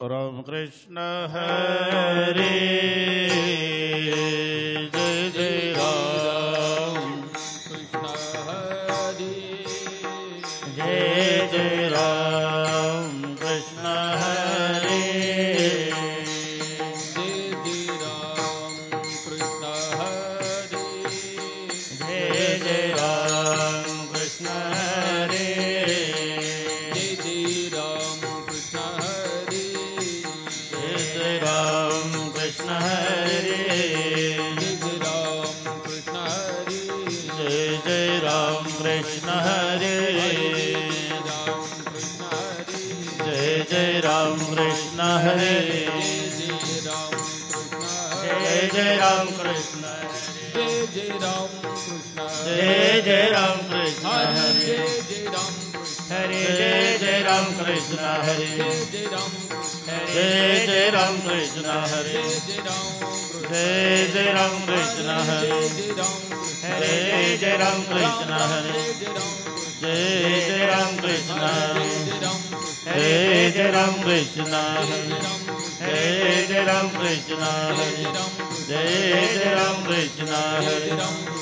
राम कृष्ण हरे जय जय राम कृष्ण हरे जय जय राम कृष्ण हरे जय जय राम कृष्ण हरे जय जय राम कृष्ण हरे जय जय राम कृष्ण हरे जय राम कृष्ण हरे जय राम कृष्ण हरे जय जय राम कृष्ण हरे जय जय राम कृष्ण हरे जय जय राम कृष्ण जय जय राम कृष्ण जय जय राम कृष्ण हरे हरे जय जय राम कृष्ण हरे जय जय राम कृष्ण हरे जय जय राम कृष्ण हरे जय जय राम कृष्ण हरे जय जय राम कृष्ण हरे जय जय राम कृष्ण हरे जय जय राम कृष्ण हरे जय जय राम कृष्ण हरे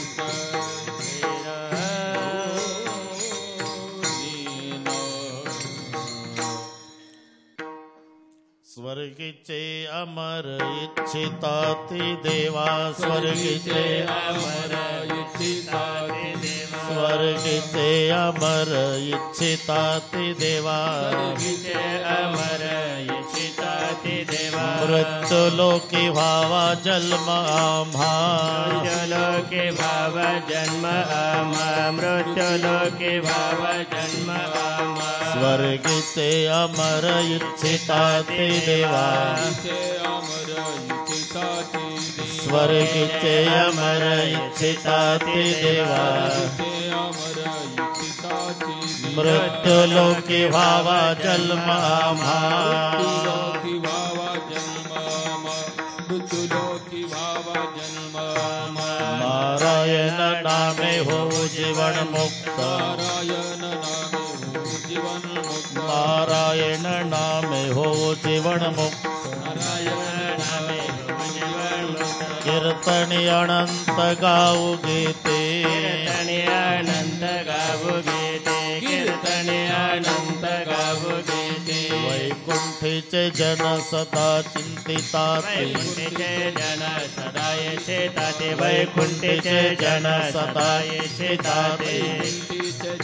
स्वर्गीचे अमर इच्छिताति देवा स्वर्गीचे अमर इच्छिताति देवा स्वर्गीचे अमर इच्छिताति देवा स्वर्गीचे अमर इच्छिताति देवा मृत्युलोकी भावा जन्म आम्हा मृत्युलोकी भाव जन्म आम्हा मृत्युलोकी भाव जन्म आम्हा स्वर्गीचे अमर इच्छिताति देवा स्वर्गीचे अमर इच्छिताति देवा मृत्युलोकी भावा जन्म आम्हा नारायण नामे हो जीवन मुक्त नारायण नामे हो जीवन मुक्त कीर्तनी अनंत गाऊ गीते कीर्तनी अनंत गाऊ गीते कीर्तनी अनंत गाऊ गीते वैकुंठीचे जन सदा चिंतिताते वैकुंठीचे जन सदा येताते वैकुंठीचे जन सदा येताते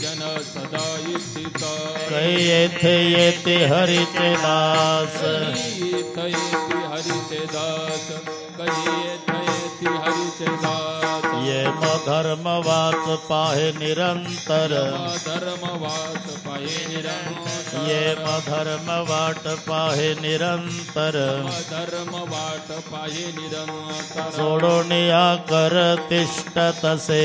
जन सदा येताते कै येथे येते हरीचे दास येथे येते हरीचे दास कै येथे येते हरीचे दास ये धर्म वाच पाहे निरंतर धर्म वाच पाहे निरंतर ये धर्म वाट पाहे निरंतर धर्म वाट पाहे निरंतर सोडून या कर तिष्ठ तसे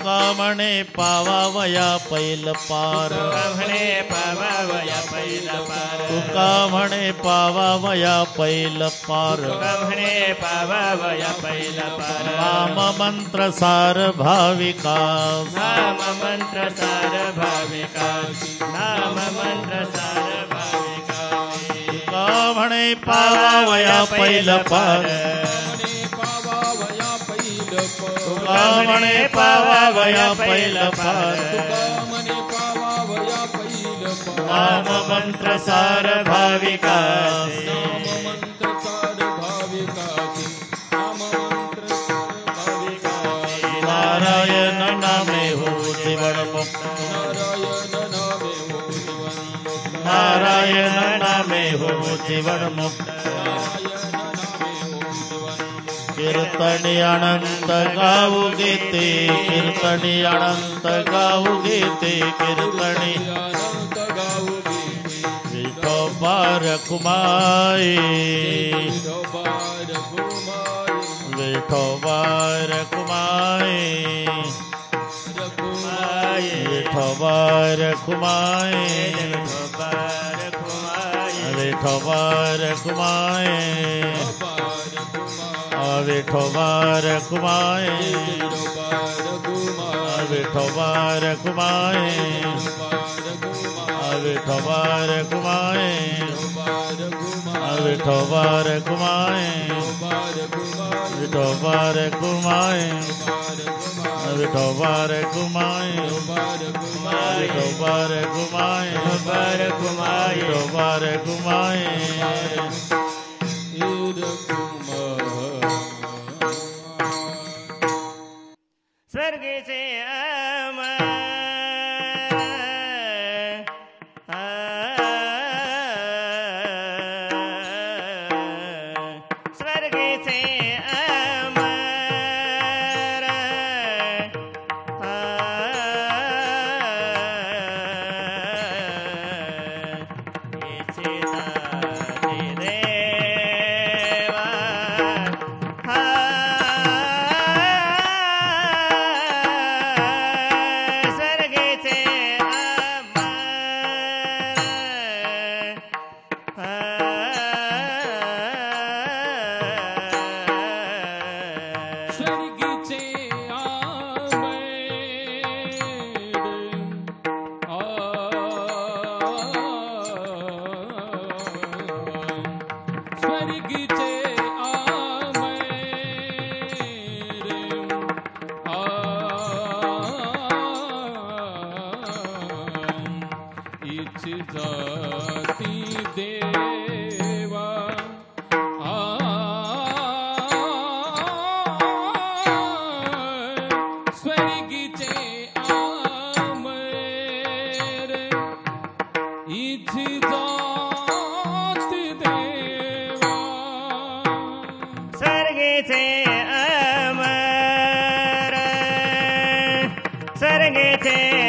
तुका म्हणे पावावया पैल पार म्हणे पावावया पैल पार तुका म्हणे पावावया पैल पार म्हणे पावावया पैल पार नाम मंत्र सार भाविका नाम मंत्र सार भाविका नाम मंत्र सार भाविका तुका म्हणे पावावया पैल पार तुका म्हणे पावावया पैल पार नाम मंत्र सार भाविका नारायण नामे हो जीवन मुक्त नारायण नामे हो जीवन मुक्त कीर्तनी अनंत गाऊ गीते कीर्तनी अनंत गाऊ गीते कीर्तनी विठोबा रखुमाई विठोबा रखुमाई विठोबा रखुमाई विठोबा रखुमाई विठोबा रखुमाए विठोबा रखुमाए विठोबा रखुमाए विठोबा रखुमाए विठोबा रखुमाए विठोबा रखुमाए विठोबा रखुमाए विठोबा रखुमाए स्वर्ग से स्वर्ग से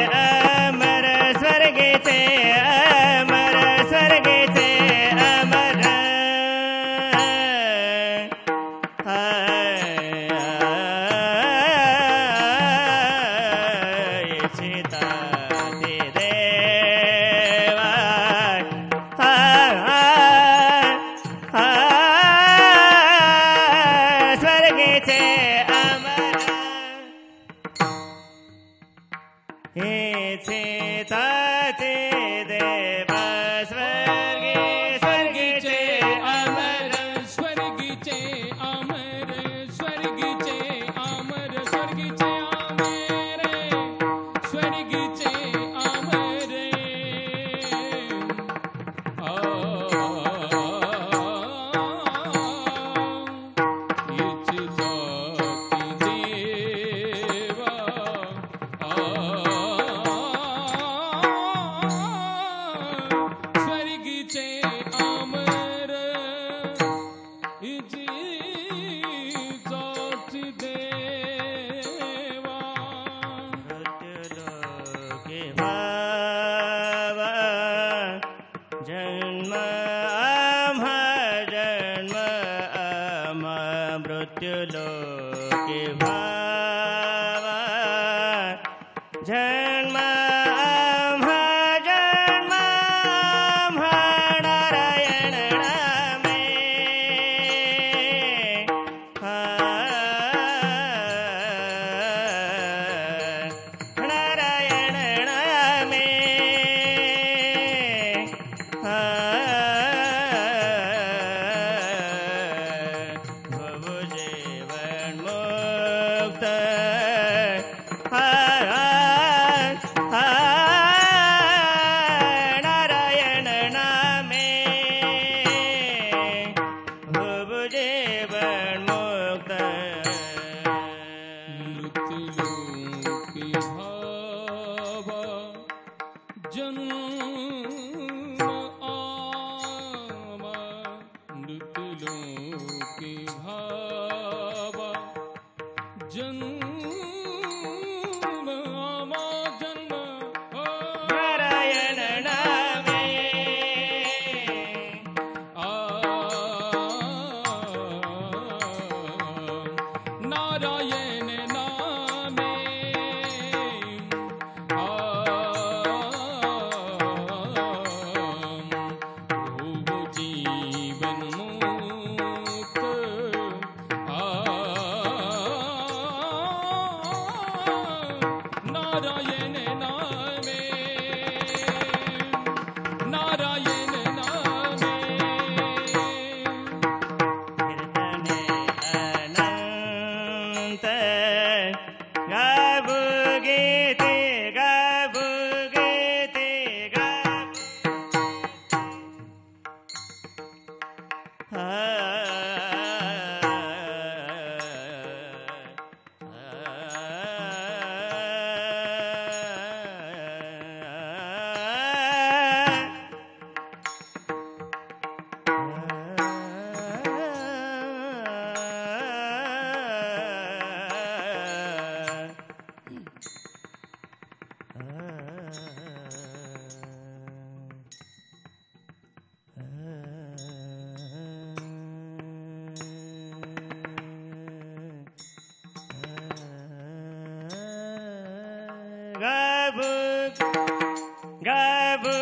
गावो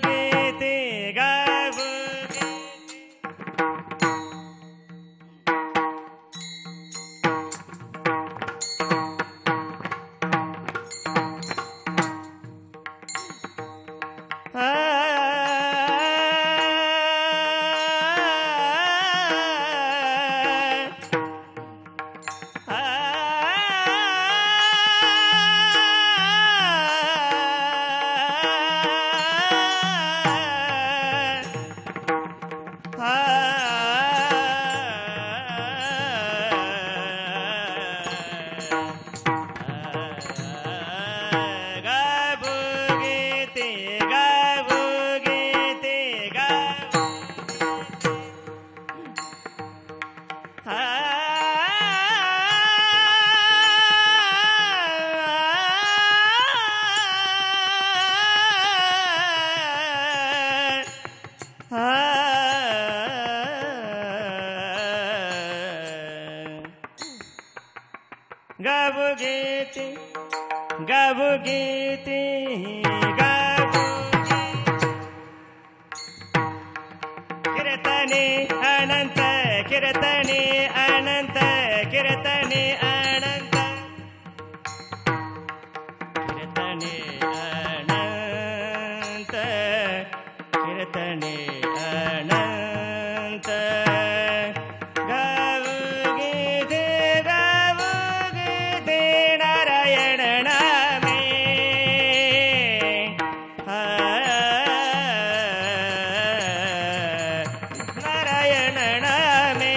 गीते गावो गावो गीते गावो गीते गावो कीर्तने अनंत कीर्तने अनंत कीर्तने अनंत कीर्तने अनंत कीर्तने अनंत गावो गीते गावो गीते नारायण नामे नारायण नामे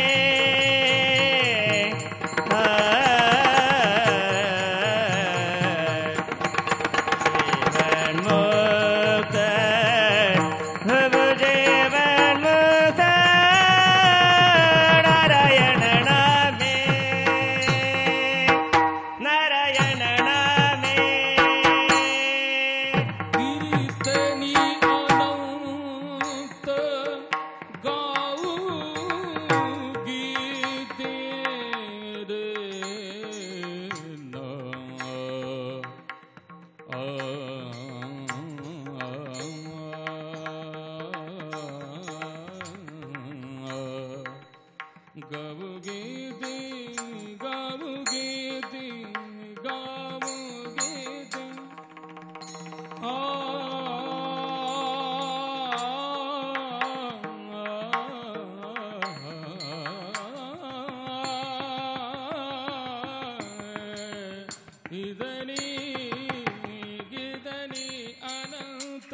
जीवन मुक्त प्रभु जीवन मुक्त नारायण नामे नारायण नामे कीर्तनी अनंत गाऊ गीते रे गाऊ गीते गाऊ गीते गाऊ गीते ಇದನಿ ಗಿದನಿ ಅನಂತ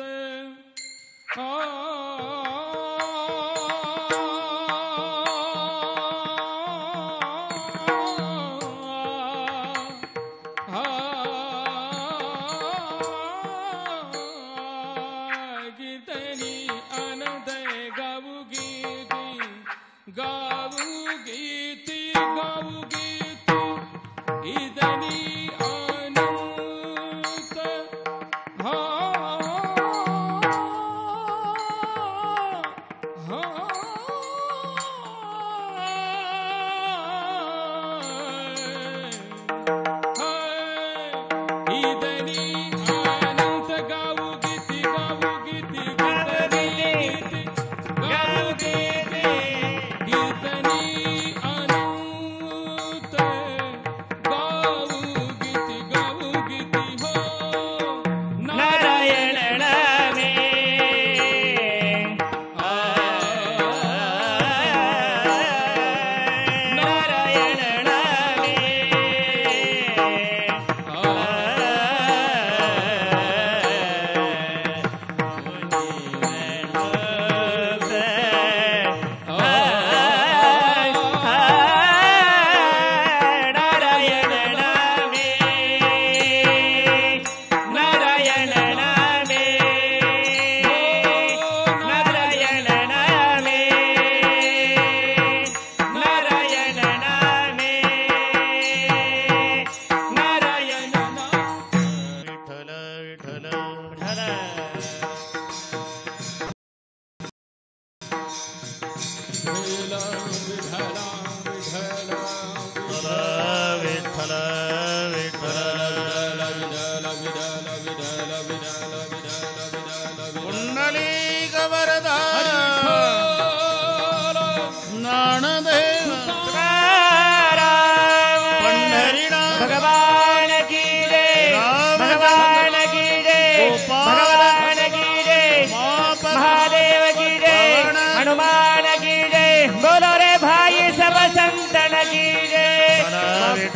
ಗಿದನಿ ಅನಂತ ಗಾವು ಗೀತಿ ಗಾವು ಗೀತಿ ಗಾವು ಗೀತಿ ಇದನಿ ಅನಂತ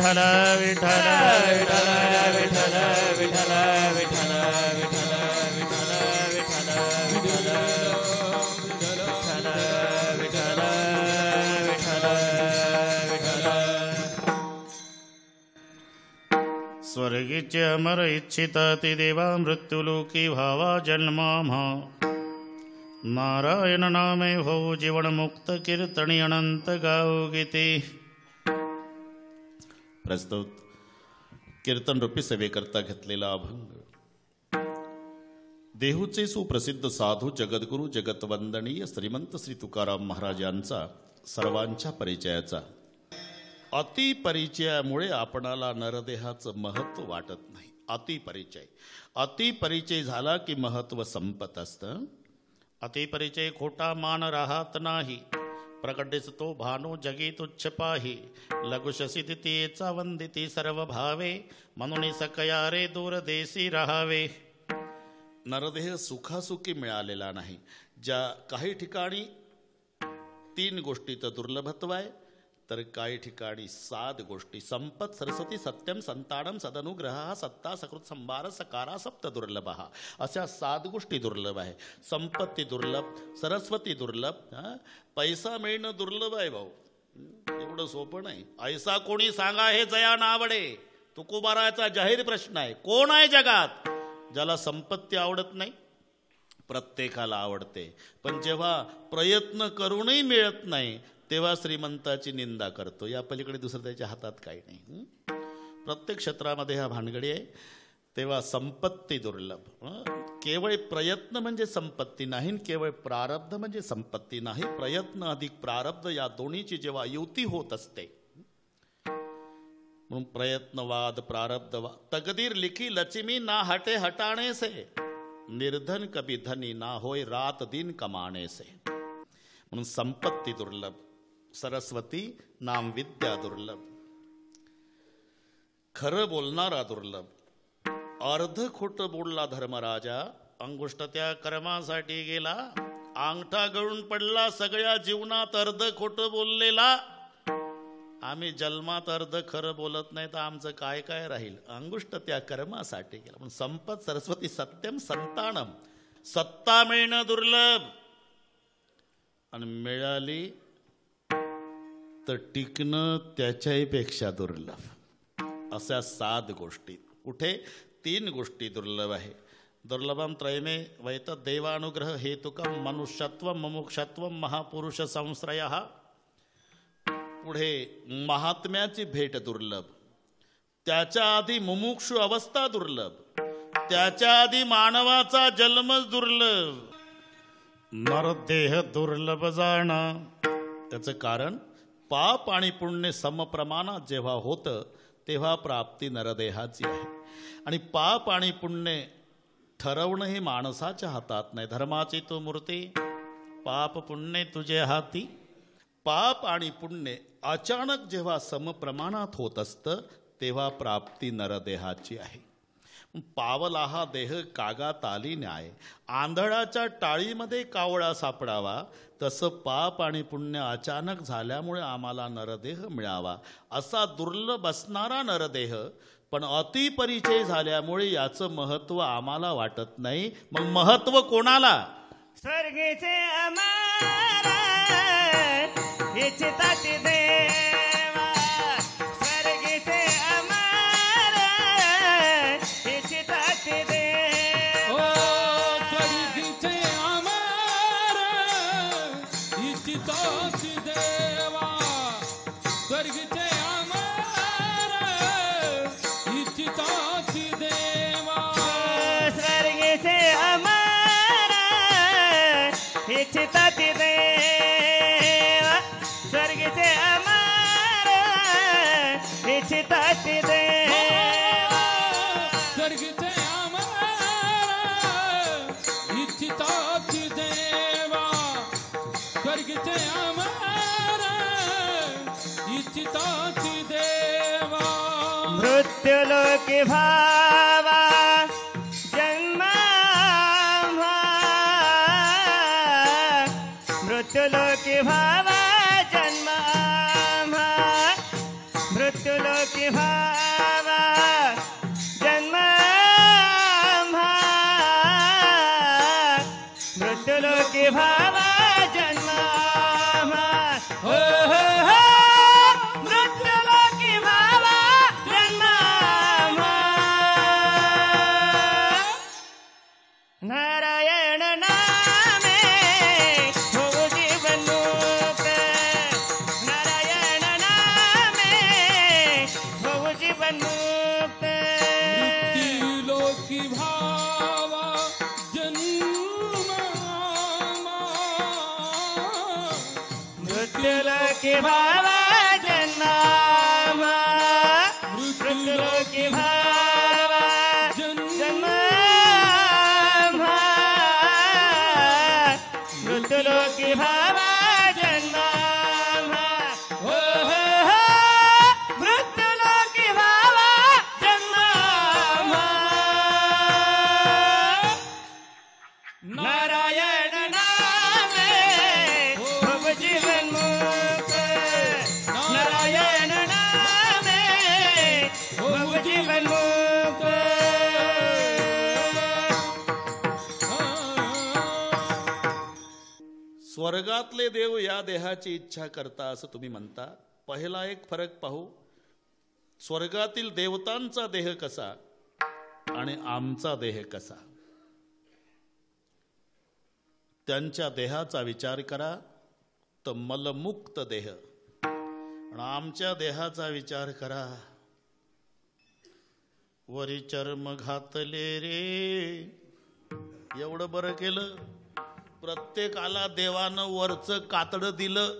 विठ्ठल विठ्ठल विठ्ठल विठ्ठल विठ्ठल विठ्ठल विठ्ठल विठ्ठल विठ्ठल विठ्ठल विठ्ठल विठ्ठल स्वर्गीचे अमर इच्छिता ती देवा मृत्युलोकी व्हावा जन्माम्हा नारायण नामे होऊ जीवन मुक्त कीर्तनी अनंत गाऊ गीते. प्रस्तुत कीर्तन रूपी सेवेकरता घेतलेला अभंग. देहूचे सुप्रसिद्ध साधू जगद्गुरु जगतवंदनीय श्रीमंत श्री तुकाराम महाराज यांचा सर्वांच्या परिचयाचा. अतिपरिचयामुळे आपणाला नरदेहाचं महत्व वाटत नाही. अतिपरिचय झाला की महत्व संपत असतं. अतिपरिचय खोटा मान राहत नाही. प्रकटिस तो भानो जगी तुच्छ पाही. लघुशसी तिथेचा वंदिती सर्व भावे. म्हणून सकया रे दूर देशी राहावे. नरदेह सुखासुखी मिळालेला नाही. ज्या काही ठिकाणी 3 गोष्टीचं दुर्लभत्व आहे तर काही ठिकाणी 7 गोष्टी. संपत सरस्वती सत्यम संतानम सदनुग्रह सत्ता सकृत संभार सकारा सप्त दुर्लभ. अशा 7 गोष्टी दुर्लभ आहे. संपत्ती दुर्लभ, सरस्वती दुर्लभ, पैसा मिळणं दुर्लभ आहे भाऊ. एवढं सोपं नाही. ऐसा कोणी सांगा हे जया नावडे. तुकोबाराचा जाहीर प्रश्न आहे. कोण आहे जगात ज्याला संपत्ती आवडत नाही? प्रत्येकाला आवडते. पण जेव्हा प्रयत्न करूनही मिळत नाही तेव्हा श्रीमंताची निंदा करतो. या पलीकडे दुसरं त्याच्या हातात काही नाही. प्रत्येक क्षेत्रामध्ये हा भानगडी आहे. तेव्हा संपत्ती दुर्लभ. केवळ प्रयत्न म्हणजे संपत्ती नाही, केवळ प्रारब्ध म्हणजे संपत्ती नाही. प्रयत्न अधिक प्रारब्ध या दोन्हीची जेव्हा युती होत असते म्हणून प्रयत्नवाद प्रारब्धवाद. तकदीर लिखी लक्ष्मी ना हटे हटाने से. निर्धन कभी धनी ना होय रात दिन कमाने से. म्हणून संपत्ती दुर्लभ, सरस्वती नाम विद्या दुर्लभ, खरं बोलणारा दुर्लभ. अर्ध खोटं बोलला धर्मराजा, अंगुष्ठ त्या कर्मासाठी गेला. अंगठा गळून पडला सगळ्या जीवनात अर्ध खोटं बोललेला. आम्ही जन्मात अर्ध खरं बोलत नाही तर आमचं काय काय राहील. अंगुष्ठ त्या कर्मासाठी गेला. म्हणून संपत सरस्वती सत्यम संतानम. सत्ता मिळणं दुर्लभ आणि मिळाली तर टिकणं त्याच्याही पेक्षा दुर्लभ. अशा 7 गोष्टी. कुठे 3 गोष्टी दुर्लभ आहे. दुर्लभम त्रयमे वैत देवानुग्रह हेतुकम मनुष्यत्व मुमुक्षत्व महापुरुष संश्रय. पुढे महात्म्याची भेट दुर्लभ. त्याच्या आधी मुमुक्षु अवस्था दुर्लभ. त्याच्या आधी मानवाचा जन्मच दुर्लभ. नरदेह दुर्लभ जाणं. त्याचं कारण पाप आणि पुण्य समप्रमाणात जेव्हा होतं तेव्हा प्राप्ती नरदेहाची आहे. आणि पाप आणि पुण्य ठरवणं हे माणसाच्या हातात नाही. धर्माची तो मूर्ती पाप पुण्य तुझे हाती. पाप आणि पुण्य अचानक जेव्हा समप्रमाणात होत असतं तेव्हा प्राप्ती नरदेहाची आहे. पावला हा देह कागात आली न्याय. आंधळाच्या टाळीमध्ये कावळा सापडावा तसं पाप आणि पुण्य अचानक झाल्यामुळे आम्हाला नरदेह मिळावा. असा दुर्लभ असणारा नरदेह पण अतिपरिचय झाल्यामुळे याचं महत्व आम्हाला वाटत नाही. मग महत्व कोणाला? स्वर्गीचे अमर इच्छिताती देवा. स्वर्गीचे अमर इच्छिताती देवा. स्वर्गीचे अमर इच्छिताती देवा. स्वर्गीचे अमर इच्छिताती देवा. स्वर्गीचे अमर इच्छिताती देवा. स्वर्गीचे अमर इच्छिताती देवा. स्वर्गीचे अमर इच्छिताती देवा. स्वर्गीचे अमर इच्छिताती देवा. मृत्युलोकी भावा जन्माम्हा. मृत्युलोकी भावा जन्माम्हा. मृत्युलोकी भावा जन्म मृत्युलोकी भावा जन्म हो हो हो मृत्युलोकी भावा जन्म नारायण नामे हो जीवन मुक्त नारायण नामे हो जीवन मुक्त मृत्युलोकी भावा जन्म मृत्युलोकी भावा जन्म मृत्युलोकी भावा जन्म मृत्युलोकी भावा जन्म हो हो हो मृत्युलोकी भावा जन्म नारायण नामे हो जीवन मुक्त नारायण नामे हो जीवन मुक्त स्वर्गातले देव या देहाची इच्छा करता असं तुम्ही म्हणता. पहिला एक फरक पाहू. स्वर्गातील देवतांचा देह कसा आणि आमचा देह कसा. त्यांच्या देहाचा विचार करा तर मलमुक्त देह आणि आमच्या देहाचा विचार करा वरी चर्म घातले रे. एवढं बरं केलं. प्रत्येकाला देवानं वरचं कातडं दिलं.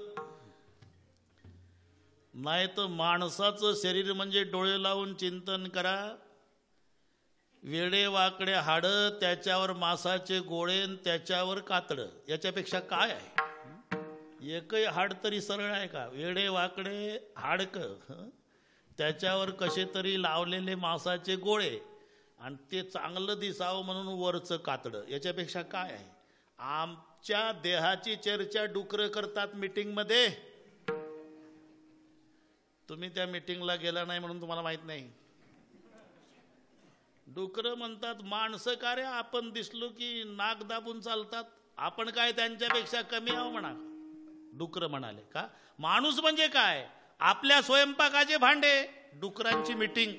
नाही तर माणसाचं शरीर म्हणजे डोळे लावून चिंतन करा. वेडे वाकडे हाडं, त्याच्यावर मासाचे गोळे, त्याच्यावर कातडं. याच्यापेक्षा काय आहे. एकही हाड तरी सरळ आहे का. वेडे वाकडे हाडकं, त्याच्यावर कसे तरी लावलेले मासाचे गोळे आणि ते चांगलं दिसावं म्हणून वरचं कातडं. याच्यापेक्षा काय आहे. आमच्या देहाची चर्चा डुकरं करतात मीटिंग मध्ये. तुम्ही त्या मीटिंगला गेला नाही म्हणून तुम्हाला माहित नाही. डुकरं म्हणतात माणसं का रे आपण दिसलो की नाक दाबून चालतात. आपण काय त्यांच्यापेक्षा कमी आहो म्हणा. डुकरं म्हणाले का. माणूस म्हणजे काय. आपल्या स्वयंपाकाचे भांडे. डुकरांची मीटिंग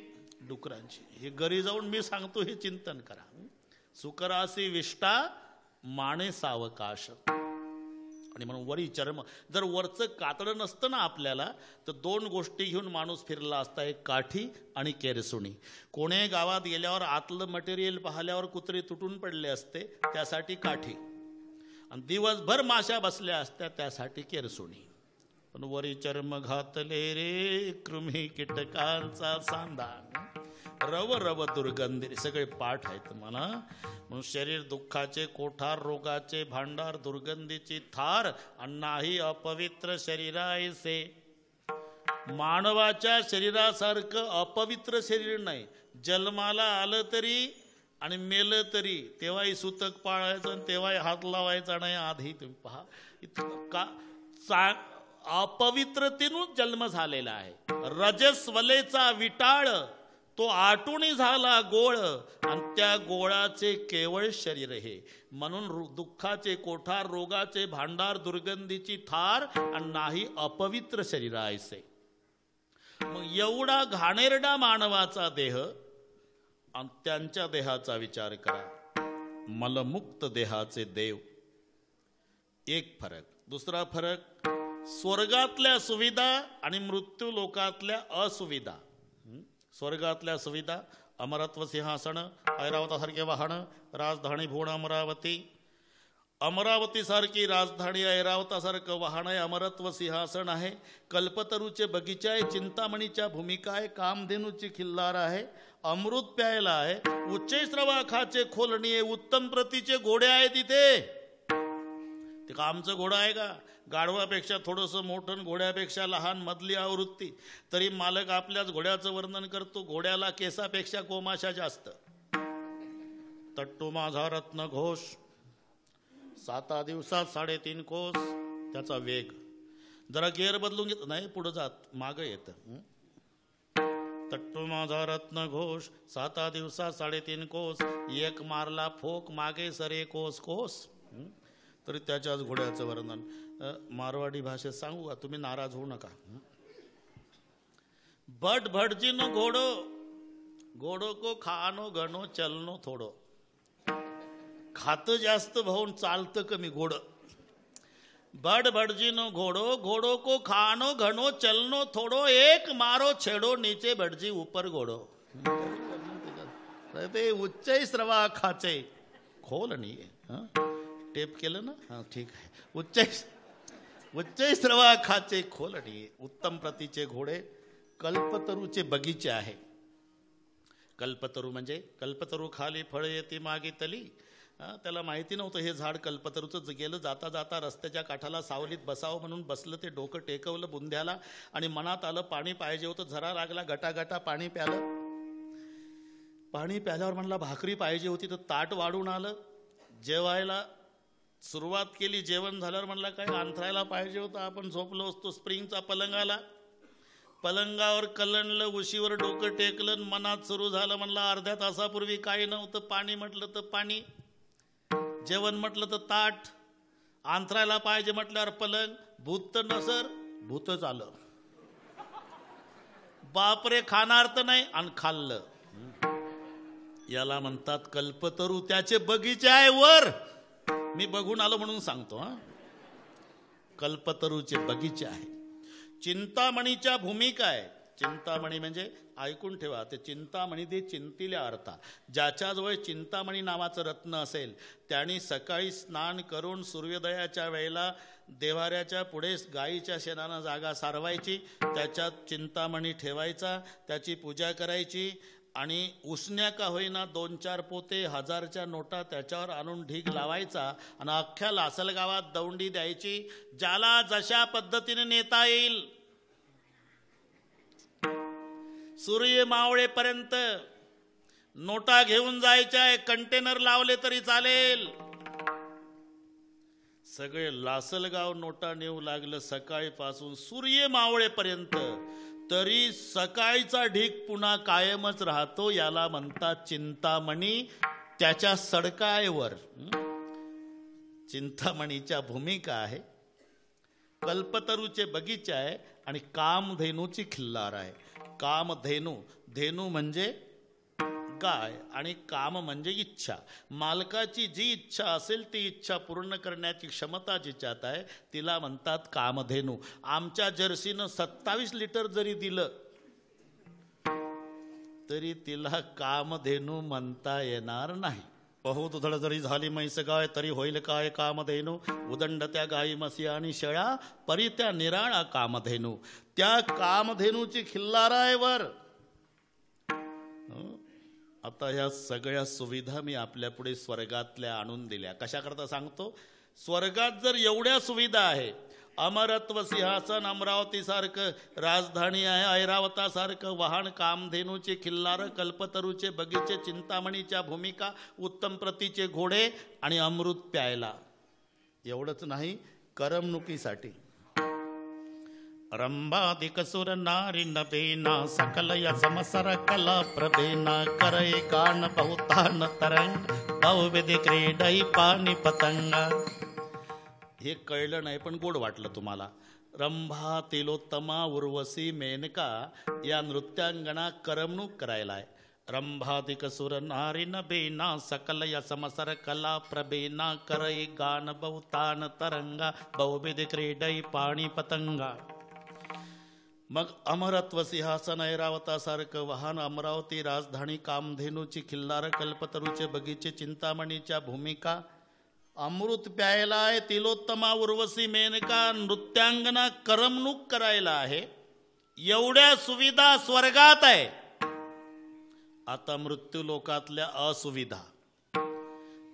डुकरांची. हे घरी जाऊन मी सांगतो हे चिंतन करा. सुकरासी विष्टा माने सावकाश. आणि म्हणून वरी चर्म. जर वरचं कातडं नसतं ना आपल्याला तर दोन गोष्टी घेऊन माणूस फिरला असता. एक काठी आणि केरसुणी. कोणे गावात गेल्यावर आतलं मटेरियल पाहिल्यावर कुत्रे तुटून पडले असते त्यासाठी काठी आणि दिवसभर माश्या बसल्या असत्या त्यासाठी केरसुणी. पण वरी चर्म घातले रे कृमी कीटकांचा सांदा. रव रव दुर्गंधी. सगळे पाठ आहेत मला. म्हणून शरीर दुःखाचे कोठार, रोगाचे भांडार, दुर्गंधीची थार आणि नाही अपवित्र शरीरायसे. मानवाच्या शरीरासारखं अपवित्र शरीर नाही. जन्माला आलं तरी आणि मेलं तरी तेव्हाही सुतक पाळायचं आणि तेव्हाही हात लावायचा नाही. आधी तुम्ही पहा इतका अपवित्रतेनूच जन्म झालेला आहे. रजस्वलेचा विटाळ तो आटूनी झाला गोळ आणि त्या गोळाचे केवळ शरीर हे. म्हणून दुःखाचे कोठार, रोगाचे भांडार, दुर्गंधीची थार आणि नाही अपवित्र शरीरायसे. मग एवढा घाणेरडा मानवाचा देह आणि त्यांच्या देहाचा विचार करा. मलमुक्त देहाचे देव. एक फरक. दुसरा फरक स्वर्गातल्या सुविधा आणि मृत्यू लोकातल्या असुविधा. स्वर्गातल्या सुविधा अमरत्व सिंहासन, ऐरावतासारखे वाहन, राजधानी भुवन अमरावती. अमरावतीसारखी राजधानी, ऐरावतासारखं वाहन आहे, अमरत्व सिंहासन आहे, कल्पतरूचे बगीचे आहे, चिंतामणीच्या भूमिका आहे, कामधेनूची खिल्लार आहे, अमृत प्यायला आहे, उच्च श्रवाखाचे खोलणी आहे, उत्तम प्रतीचे घोडे आहे तिथे. ते का आमचं घोडं आहे का. गाढवापेक्षा थोडंसं मोठं, घोड्यापेक्षा लहान, मधली आवृत्ती. तरी मालक आपल्याच घोड्याचं वर्णन करतो. घोड्याला केसापेक्षा गोमाशा जास्त. तट्टू माझा रत्न घोष, 7 दिवसात 3.5 कोस त्याचा वेग. जरा गेअर बदलून घेत नाही पुढे जात मागं येतं. तट्टू माझा रत्न घोष 7 दिवसा 3.5 कोस एक मारला फोक मागे सरे कोस कोस. तरी त्याच्याच घोड्याचं वर्णन मारवाडी भाषेत सांगू का? तुम्ही नाराज होऊ नका. भट भटजी नो घोडो घोडो को खानो घणो चलनो थोडो. खातं जास्त भाऊन चालतं कमी घोड. बड भटजी नो घोडो घोडो को खानो घणो चलनो थोडो एक मारो छेडो नीचे भटजी ऊपर घोडो. ते उच्च श्रवा खाचे खोल नाही टेप केलं ना? हा ठीक आहे. उच्च श्रवा खाचे खोल नाही. उत्तम प्रतीचे घोडे कल्पतरूचे बगीचे आहे. कल्पतरू म्हणजे कल्पतरू खाली फळ येते मागे तली. त्याला माहिती नव्हतं हे झाड कल्पतरूचं. गेलं जाता जाता रस्त्याच्या काठाला सावलीत बसावं म्हणून बसलं. ते डोकं टेकवलं बुंध्याला आणि मनात आलं पाणी पाहिजे होतं. झरा लागला गटागटा पाणी प्यालं. पाणी प्याल्यावर म्हणला भाकरी पाहिजे होती तर ताट वाढून आलं. जेवायला सुरुवात केली. जेवण झाल्यावर म्हणला काय अंथरायला पाहिजे होतं. आपण झोपलो असतो. स्प्रिंगचा पलंग आला. पलंगावर कलंडलं. उशीवर डोकं टेकलं. मनात सुरू झालं म्हणला अर्ध्या तासापूर्वी काही नव्हतं. पाणी म्हटलं तर पाणी. जेवण म्हटलं तर ताट. अंथरायला पाहिजे म्हटल्यावर पलंग. भूत तर नसर भूतच आलं. बापरे खाणार तर नाही आणि खाल्लं. याला म्हणतात कल्पतरू. त्याचे बगीचे आहे वर. मी बघून आलो म्हणून सांगतो. कल्पतरूचे बगीचे आहे. चिंतामणीच्या भूमिका आहे. चिंतामणी म्हणजे ऐकून ठेवा. ते चिंतामणी ते चिंतिल्या अर्था. ज्याच्याजवळ चिंतामणी नावाचं रत्न असेल त्यांनी सकाळी स्नान करून सूर्योदयाच्या वेळेला देवाऱ्याच्या पुढे गाईच्या शेणानं जागा सारवायची. त्याच्यात चिंतामणी ठेवायचा. त्याची पूजा करायची आणि उसण्या का होईना 2-4 पोते 1000च्या नोटा त्याच्यावर आणून ढीग लावायचा आणि अख्ख्या लासलगावात दौंडी द्यायची. ज्याला जशा पद्धतीने नेता येईल. सूर्य मावळेपर्यंत नोटा घेऊन जायच्या. कंटेनर लावले तरी चालेल. सगळे लासलगाव नोटा नेऊ लागलं सकाळीपासून सूर्य मावळेपर्यंत. तरी सकाळचा ढीग पुन्हा कायमच राहतो. याला म्हणतात चिंतामणी. त्याच्या सडकायवर चिंतामणीच्या भूमिका आहे. कल्पतरूचे बगीचे आहे आणि कामधेनूची खिल्लार आहे. कामधेनू. धेनू म्हणजे गाय आणि काम म्हणजे इच्छा. मालकाची जी इच्छा असेल ती इच्छा पूर्ण करण्याची क्षमता जिच्यात आहे तिला म्हणतात कामधेनू. आमच्या जर्सीनं 27 लिटर जरी दिलं तरी तिला कामधेनू म्हणता येणार नाही. बहुत उधळ जरी झाली म्हैस गाय तरी होईल काय कामधेनू. उदंड त्या गाई मसी आणि शेळ्या परी त्या निराळा कामधेनू. त्या कामधेनूची खिल्लार आहे वर. आता ह्या सगळ्या सुविधा मी आपल्या पुढे स्वर्गातल्या आणून दिल्या. कशाकरता सांगतो? स्वर्गात जर एवढ्या सुविधा आहे. अमरत्व सिंहासन अमरावतीसारखं राजधानी आहे. ऐरावतासारखं वाहन. कामधेनूचे खिल्लार. कल्पतरूचे बगीचे. चिंतामणीच्या भूमिका. उत्तम प्रतीचे घोडे आणि अमृत प्यायला. एवढंच नाही करमणुकीसाठी रंभादिक सुर नारी नभेना सकलय समसर कला प्रभेना करय गान बहुतान तरंग बहुविध क्रीडई पाणी पतंगा. हे कळलं नाही पण गोड वाटलं तुम्हाला. रंभा तिलोत्तमा उर्वशी मेनका या नृत्यांगणा करमणूक करायला आहे. रंभादिक सुर नारी नभेना सकलय समसर कला प्रभेना करय गान बहुतान तरंगा बहुविध क्रीडई पाणी पतंगा. मग अमरत्व सिंहासन ऐरावतासारखं वाहन. अमरावती राजधानी. कामधेनूची खिल्लार. कल्पतरूचे बगीचे. चिंतामणीच्या भूमिका. अमृत प्यायला आहे. तिलोत्तमा उर्वशी मेनका नृत्यांगना करमणूक करायला आहे. एवढ्या सुविधा स्वर्गात आहे. आता मृत्यू लोकातल्या असुविधा.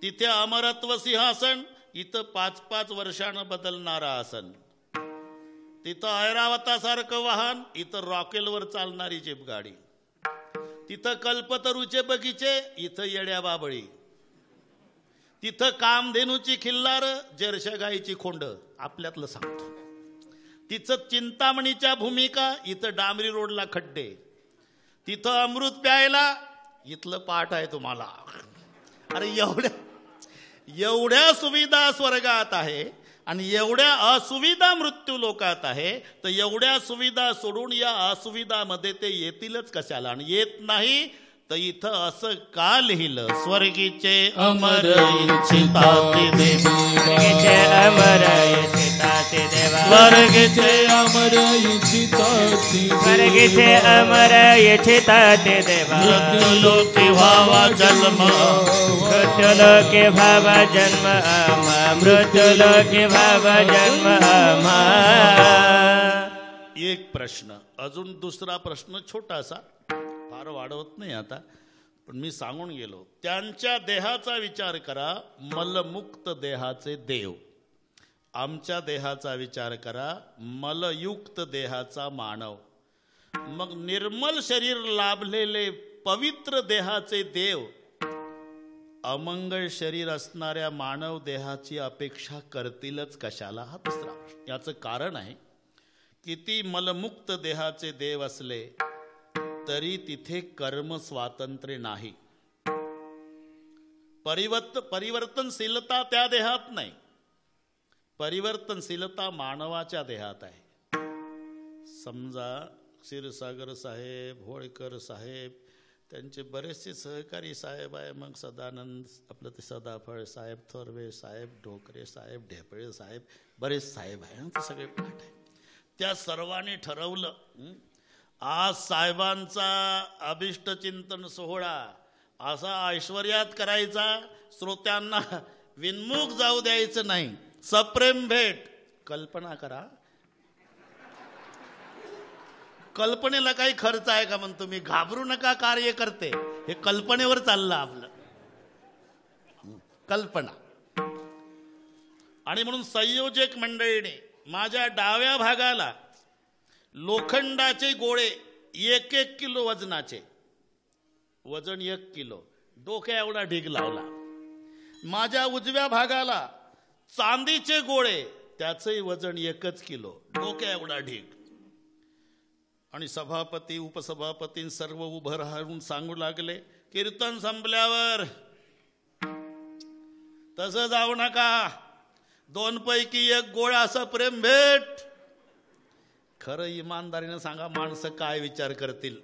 तिथे अमरत्व सिंहासन. इथं 5-5 वर्षानं बदलणारा आसन. तिथं ऐरावतासारखं वाहन. इथं रॉकेलवर चालणारी जीप गाडी. तिथं कल्पतरूचे बगीचे. इथं येड्या बाबळी. तिथं कामधेनूची खिल्लार. जर्शा गाईची खोंड. आपल्यातलं सांगतो. तिथं चिंतामणीच्या भूमिका. इथं डांबरी रोडला खड्डे. तिथं अमृत प्यायला इथलं पाठ आहे तुम्हाला. अरे एवढ्या सुविधा स्वर्गात आहे आणि एवढ्या असुविधा मृत्यू लोकात आहे, तर एवढ्या सुविधा सोडून या असुविधामध्ये ते येतीलच कशाला? आणि येत नाही तर इथं असं का लिहिलं? स्वर्गीचे अमर इच्छिताते देवा, स्वर्गीचे अमर इच्छिताते देवा, स्वर्गीचे अमर इच्छिताते, स्वर्गीचे अमर इच्छिताते देवा. मृत्युलोकी व्हावा जन्म, मृत्युलोकी भावा जन्म आम्हा, मृत्युलोकी भावा जन्म आम्हा. एक प्रश्न. अजून दुसरा प्रश्न छोटासा, फार वाढवत नाही आता, पण मी सांगून गेलो. त्यांच्या देहाचा विचार करा, मलमुक्त देहाचे देव. आमच्या देहाचा विचार करा, मलयुक्त देहाचा मानव. मग निर्मल शरीर लाभलेले पवित्र देहाचे देव अमंगळ शरीर असणाऱ्या मानव देहाची अपेक्षा करतीलच कशाला? हा दुसरा प्रश्न. याचं कारण आहे, किती मलमुक्त देहाचे देव असले तरी तिथे कर्म स्वातंत्र्य नाही. परिवर्तनशीलता त्या देहात नाही, परिवर्तनशीलता मानवाच्या देहात आहे. समजा क्षीरसागर साहेब, होळकर साहेब, त्यांचे बरेचसे सहकारी साहेब आहे. मग सदानंद, आपलं ते सदाफळ साहेब, थोरवे साहेब, ढोकरे साहेब, ढेपळे साहेब, बरेच साहेब आहे, ते सगळे पाठ आहे. त्या सर्वांनी ठरवलं आज साहेबांचा अभिष्ट चिंतन सोहळा असा ऐश्वर्यात करायचा, श्रोत्यांना विनमुख जाऊ द्यायचं नाही, सप्रेम भेट. कल्पना करा, कल्पनेला काही खर्च आहे का? म्हणतो मी, घाबरू नका कार्य करते, हे कल्पनेवर चाललं आपलं, कल्पना. आणि म्हणून संयोजक मंडळीने माझ्या डाव्या भागाला लोखंडाचे गोळे 1-1 किलो वजनाचे, वजन 1 किलो, डोक्या एवढा ढीग लावला. माझ्या उजव्या भागाला चांदीचे गोळे, त्याचंही वजन 1 किलो, डोक्या एवढा ढीग. आणि सभापती, उपसभापती सर्व उभं राहून सांगू लागले, कीर्तन संपल्यावर तसं जाऊ नका, 2 पैकी 1 गोळा असं प्रेम भेट. खरं इमानदारीनं सांगा, माणसं काय विचार करतील?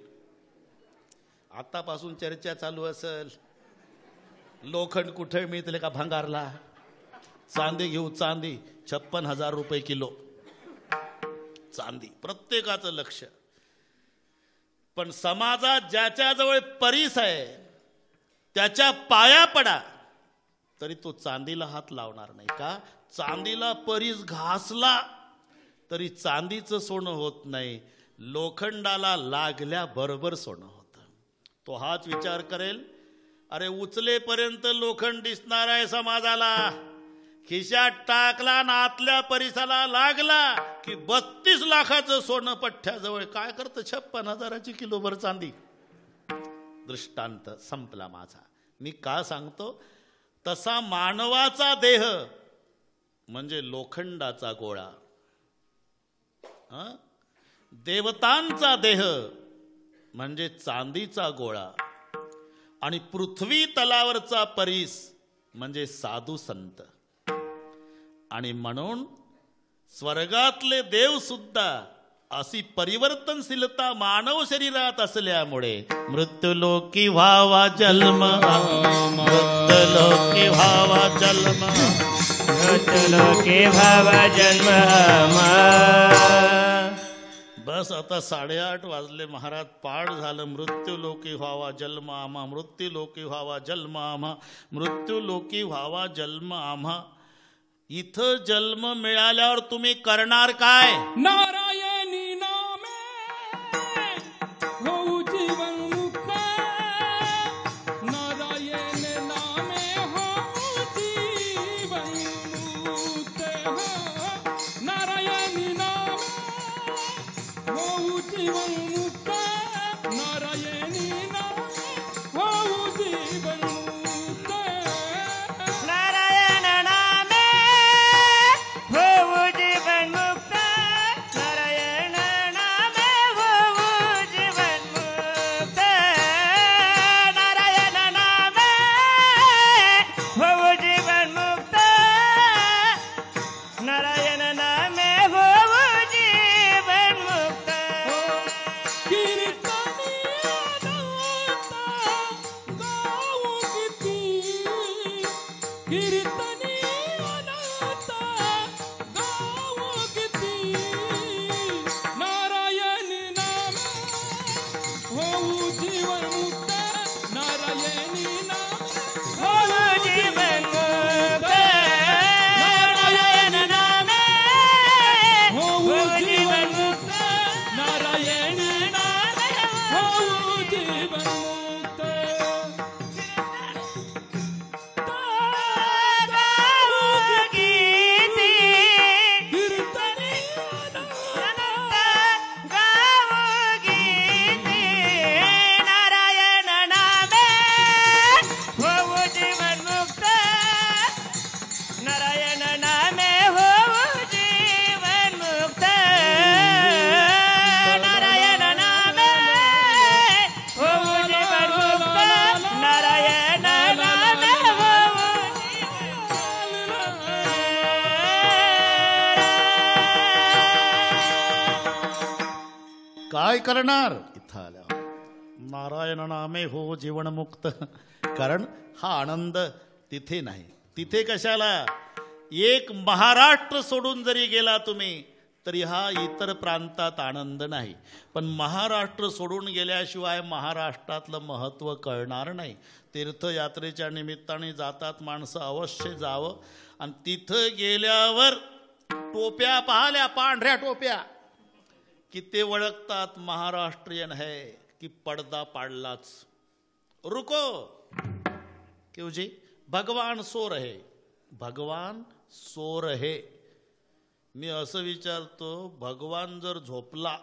आतापासून चर्चा चालू असेल, लोखंड कुठे मिळतील का भंगारला? चांदी घेऊ, चांदी 56,000 रुपये किलो चांदी, प्रत्येकाचं लक्ष. पण समाजात ज्याच्याजवळ परीस आहे त्याच्या पाया पडा, तरी तो चांदीला हात लावणार नाही. का? चांदीला परीस घासला तरी चांदीचं सोनं होत नाही, लोखंडाला लागल्याबरोबर सोनं होतं. तो हाच विचार करेल, अरे उचलेपर्यंत लोखंड दिसणार आहे समाजाला, खिशात टाकला ना आतल्या परिसाला लागला की 32 लाखाचं सोनं पठ्ठ्याजवळ. काय करतं? 56,000ची किलोभर चांदी. दृष्टांत संपला माझा. मी का सांगतो? तसा मानवाचा देह म्हणजे लोखंडाचा गोळा, देवतांचा देह म्हणजे चांदीचा गोळा, आणि पृथ्वी तलावरचा परीस म्हणजे साधू संत. आणि म्हणून स्वर्गातले देव सुद्धा अशी परिवर्तनशीलता मानव शरीरात असल्यामुळे मृत्युलोकी व्हावा जन्म, मृत्युलोकी व्हावा जन्म, मृत्युलोकी भावा जन्म. बस आता 8:30 वाजले महाराज, पाठ झालं. मृत्युलोकी व्हावा जन्म आम्हा, मृत्युलोकी व्हावा जन्म आम्हा, मृत्युलोकी व्हावा जन्म आम्हा. इथं जन्म मिळाल्यावर तुम्ही करणार काय? नारायणी नामे होऊ जीवन मुक्त, नारायण नामे होऊ जीवन मुक्त, नारायणी नामे होऊ जीवन मुक्त, नारायणी नामे होऊ जीवन मुक्त. नारायण नामे होऊ जीवन मुक्त, नारायण नामे होऊ जीवन मुक्त. जीवन मुक्त नारायणी नाम होऊ जीवन मुक्त नारायण नामे होऊ जीवन मुक्त नारायणी नाम होऊ जीवन मुक्त काय करणार इथं आल्या नारायण नामे हो जीवनमुक्त. कारण हा आनंद तिथे नाही. तिथे कशाला? एक महाराष्ट्र सोडून जरी गेला तुम्ही तरी हा इतर प्रांतात आनंद नाही. पण महाराष्ट्र सोडून गेल्याशिवाय महाराष्ट्रातलं महत्त्व कळणार नाही. तीर्थयात्रेच्या निमित्ताने जातात माणसं, अवश्य जावं. आणि तिथं गेल्यावर टोप्या पाहिल्या, पांढऱ्या टोप्या, कि ते ओळखतात महाराष्ट्रीयन है कि पडदा पाडलाच. रुको क्यों जी? भगवान सो रहे, भगवान सो रहे. मी असं विचारतो, भगवान जर झोपला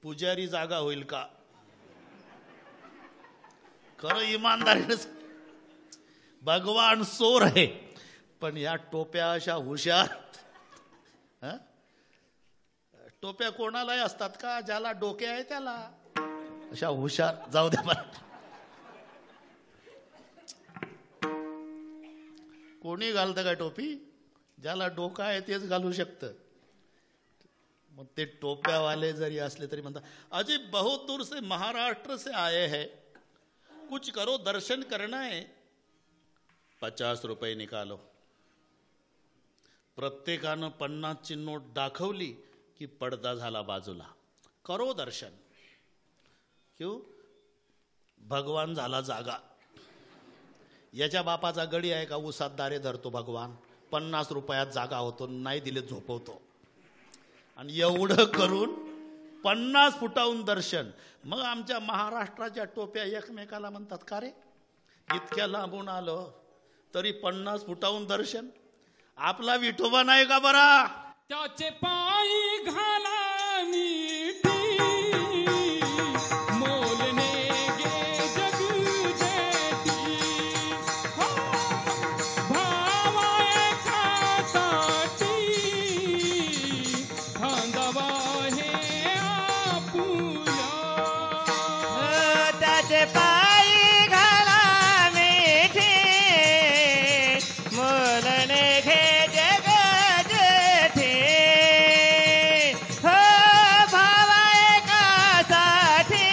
पुजारी जागा होईल का? खरं इमानदारीने भगवान सो रहे. पण या टोप्या अशा हुशार. टोप्या कोणालाही असतात का? ज्याला डोके आहे त्याला. अशा हुशार. जाऊ द्या मला. कोणी घालतं का टोपी? ज्याला डोकं आहे तेच घालू शकतं. मग ते टोप्यावाले जरी असले तरी म्हणतात, अजी बहुत दूर से महाराष्ट्र से आए हैं, कुछ करो, दर्शन करना है, 50 रुपये निकालो. प्रत्येकानं 50ची नोट दाखवली की पडदा झाला बाजूला. करो दर्शन. क्यों? भगवान झाला जागा. याच्या बापाचा गडी आहे का? उसात दारे धरतो भगवान, 50 रुपयात जागा होतो, नाही दिले झोपवतो. आणि एवढं करून 50 फुटाहून दर्शन. मग आमच्या महाराष्ट्राच्या टोप्या एकमेकाला म्हणतात, का रे इतक्या लांबून आलो तरी 50 फुटाहून दर्शन? आपला विठोबा नाही का बरा? त्याचे पायी घाला नीटी मोलने गे जग जेठी हो भावा एकासाठी खांदावा हे आपुल्या. त्याचे पायी घाला मिठी मोलने घे जग जेठी हो भावा एकासाठी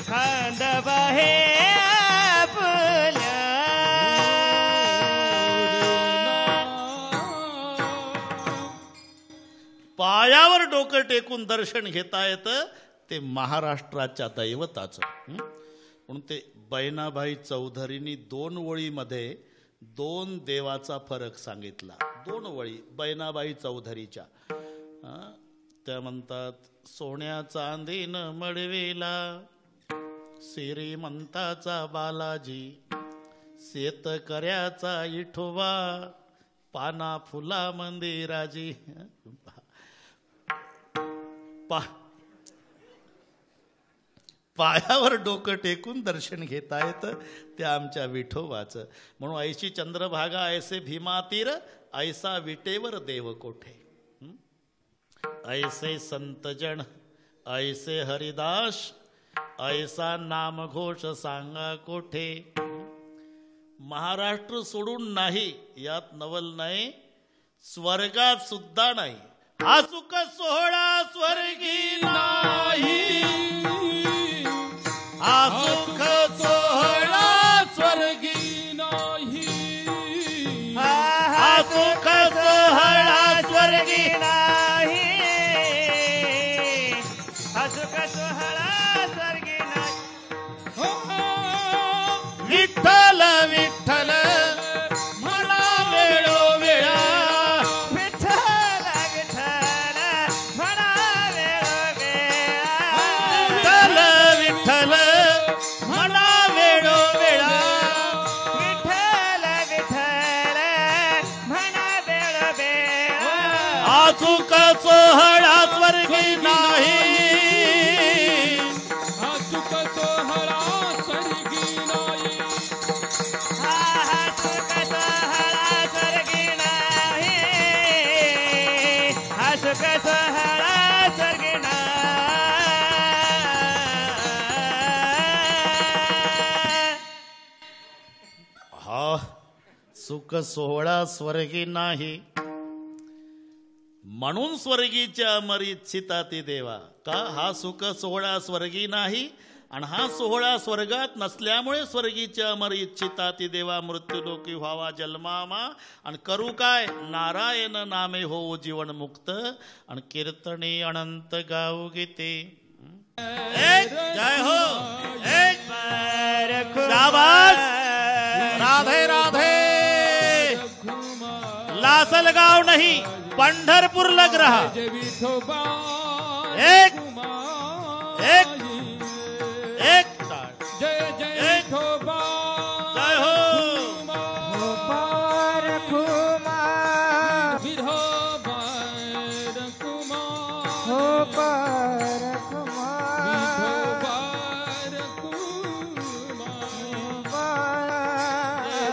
खांदवा हे आपुल्या. पायावर डोकं टेकून दर्शन घेता येतं ते महाराष्ट्राच्या दैवताचं. म्हणून ते बहिणाबाई चौधरींनी 2 ओळीमध्ये 2 देवाचा फरक सांगितला. 2 ओळी बहिणाबाई चौधरीच्या. त्या म्हणतात, सोन्या चांदीनं मडविला श्रीमंताचा बालाजी, शेतकऱ्याचा इठोबा पाना फुला मंदिराजी. पायावर डोकं टेकून दर्शन घेता येतं ते आमच्या विठोबाचं. म्हणून ऐशी चंद्रभागा ऐसे भीमातीर, ऐसा विटेवर देव कोठे. ऐसे संतजन ऐसे हरिदास, ऐसा नामघोष सांगा कोठे. महाराष्ट्र सोडून नाही, यात नवल नाही, स्वर्गात सुद्धा नाही. हा सुख सोहळा स्वर्गी नाही, हा सुख सोहळा स्वर्गी नाही, हा सुख सोहळा स्वर्गी नाही, हा सुख सोहळा सोहळा स्वर्गी नाही, हा सुख सोहळा स्वर्गी नाही, हा सुख सोहळा स्वर्गी नाही, हा सुख सोहळा स्वर्गी नाही. हा सुख सोहळा स्वर्गी नाही, म्हणून स्वर्गीच्या अमर इच्छिता ती देवा. का हा सुख सोहळा स्वर्गी नाही आणि हा सोहळा स्वर्गात नसल्यामुळे स्वर्गीच्या अमर इच्छिता ती देवा. मृत्यूलोकी व्हावा जन्मामा आणि करू काय, नारायण नामे हो जीवन मुक्त आणि कीर्तनी अनंत गाऊ गीते. एक जय हो, एक शाबास, राधे राधे. लासलगाव नाही, पंढरपूर लग रहा. विठोबा एक एक एक जय जय विठोबा जय हो. विठोबा रखुमा, विठोबा रखुमा, जय विठोबा रखुमा,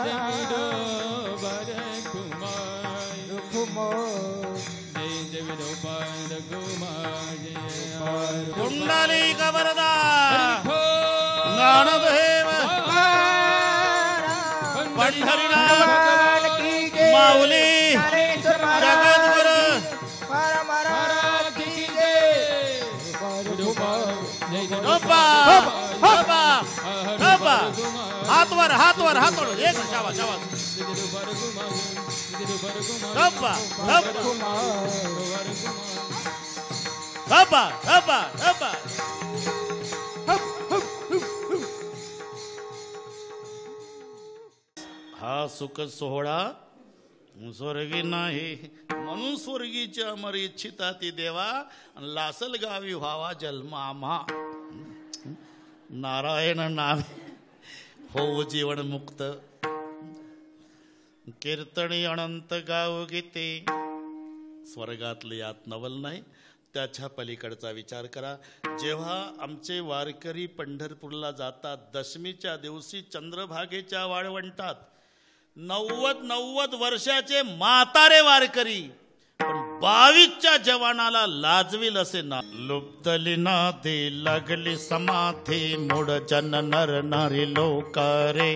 जय विठोबा रखुमा, जय कुंडलिक वरदा ज्ञानदेव पंढरीनाथ माऊली जगद्गुरु गप्पा गप्पा गप्पा. हातवर हातवर हातवर. एक शाबास शाबास. गप्पा गप्पा गप्पा गप्पा गप्पा. हा सुख सोहळा स्वर्गी नाही, म्हणून स्वर्गीच्या अमर इच्छिता ती देवा. लासल गावी व्हावा जन्म आम्हा, नारायण नामे हो जीवन मुक्त. कीर्तनी अनंत गाव गीते. स्वर्गातले यात नवल नाही, त्याच्या पलीकडचा विचार करा. जेव्हा आमचे वारकरी पंढरपूरला जातात, दशमीच्या दिवशी चंद्रभागेच्या वाळवंटात 90 वर्षाचे म्हातारे वारकरी, पण 22च्या जवानाला लाजविल असे ना. लुप्तली नादी लागली समाधी, मूळ जन नर नारी लोकारे.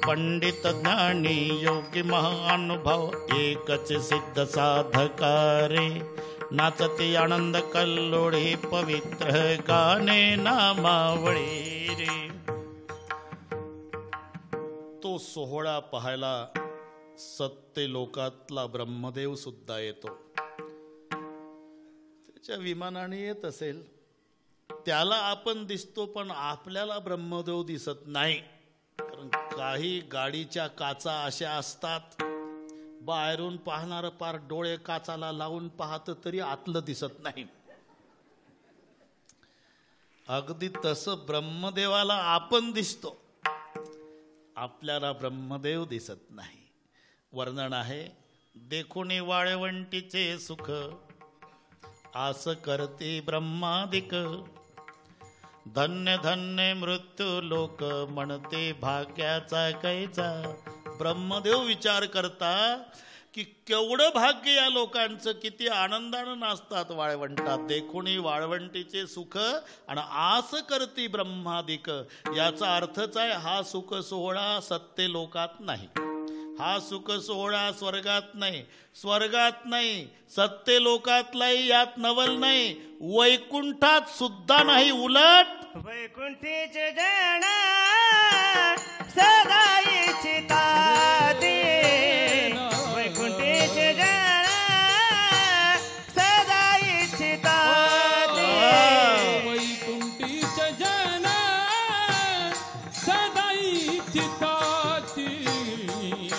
पंडित ज्ञानी योगी महानुभव, एकच सिद्ध साधकारे. नाचती आनंद कल्लोळे, पवित्र गाणे नामावळे रे. तो सोहळा पाहायला सत्य लोकातला ब्रह्मदेव सुद्धा येतो. त्याच्या विमानाने येत असेल, त्याला आपण दिसतो, पण आपल्याला ब्रह्मदेव दिसत नाही. कारण काही गाडीच्या काचा अशा असतात, बाहेरून पाहणार पार डोळे काचाला लावून पाहत तरी आतलं दिसत नाही. अगदी तसं ब्रह्मदेवाला आपण दिसतो, आपल्याला ब्रह्मदेव दिसत नाही. वर्णन आहे, देखुनी वाळवंटीचे सुख, आस करते ब्रह्मादिक. धन्य धन्य मृत्यू लोक, म्हणते भाग्याचा कैचा. ब्रह्मदेव विचार करता की केवढं भाग्य या लोकांचं, किती आनंदानं नाचतात वाळवंटात. देखुनी वाळवंटीचे सुख आणि आस करती ब्रह्मादिक. याचा अर्थच आहे, हा सुख सोहळा सत्य लोकात नाही, हा सुख सोहळा स्वर्गात नाही, स्वर्गात नाही, सत्य लोकातलाही यात नवल नाही, वैकुंठात सुद्धा नाही. उलट वैकुंठीचे जन सदा इच्छिता ती, वैकुंठीचे जन सदा इच्छिता ती. वैकुंठीचे जन सदा इच्छिताती,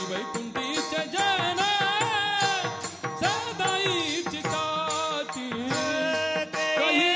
वैकुंठीचे जन सदा इच्छिताती. कही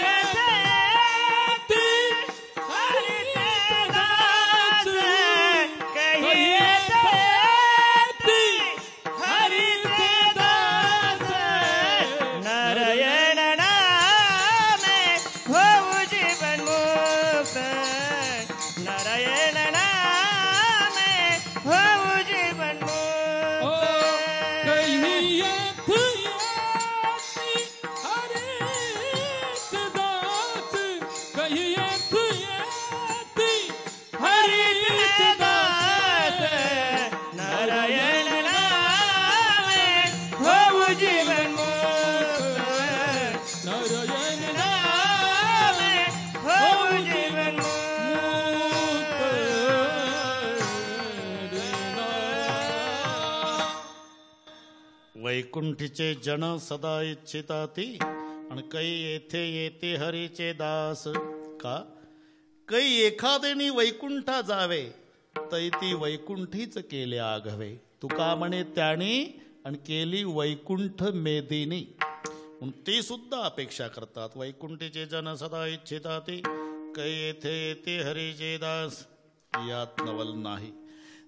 वैकुंठीचे जन सदा इच्छिता ती आणि कै येथे येते हरीचे दास का कै एखादेनी वैकुंठा जावे तै ती वैकुंठीच केले आघवे तुका म्हणे त्याने आणि केली वैकुंठ मेदिनी म्हणून ते सुद्धा अपेक्षा करतात वैकुंठीचे जन सदा इच्छिता ती कै येथे येते हरीचे दास यात नवल नाही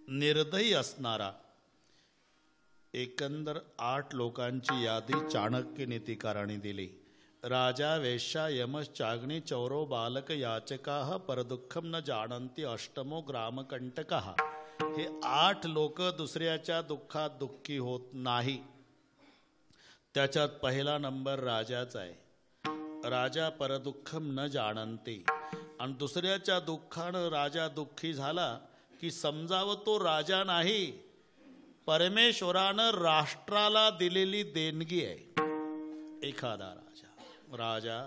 निर्दयी असणारा एकंदर 8 लोकांची यादी चाणक्य नीतिकाराने दिली राजा वेश्या यमश्चाग्नी चौरो बालक याचका परदुःखम न जाणंती अष्टमो ग्रामकंटक हे 8 लोक दुसऱ्याच्या दुःखात दुःखी होत नाही त्याच्यात पहिला नंबर राजाचा आहे राजा परदुःखम न जाणंती आणि दुसऱ्याच्या दुःखानं राजा दुःखी झाला की समजावं तो राजा नाही परमेश्वरानं राष्ट्राला दिलेली देणगी आहे एखादा राजा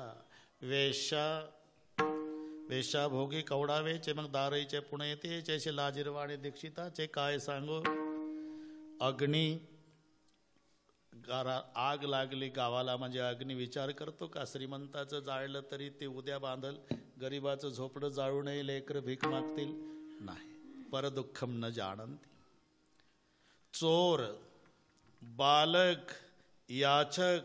वेश्या भोगी कवडावेचे मग दारईचे पुणे येते जैसे लाजिरवाणे दीक्षिताचे काय सांगू अग्नी आग लागली गावाला म्हणजे अग्नी विचार करतो का श्रीमंताचं जाळलं तरी ते उद्या बांधल गरीबाचं झोपडं जाळू नये लेकर भीक मागतील नाही परदुःखम न जाणंती चोर बालक याचक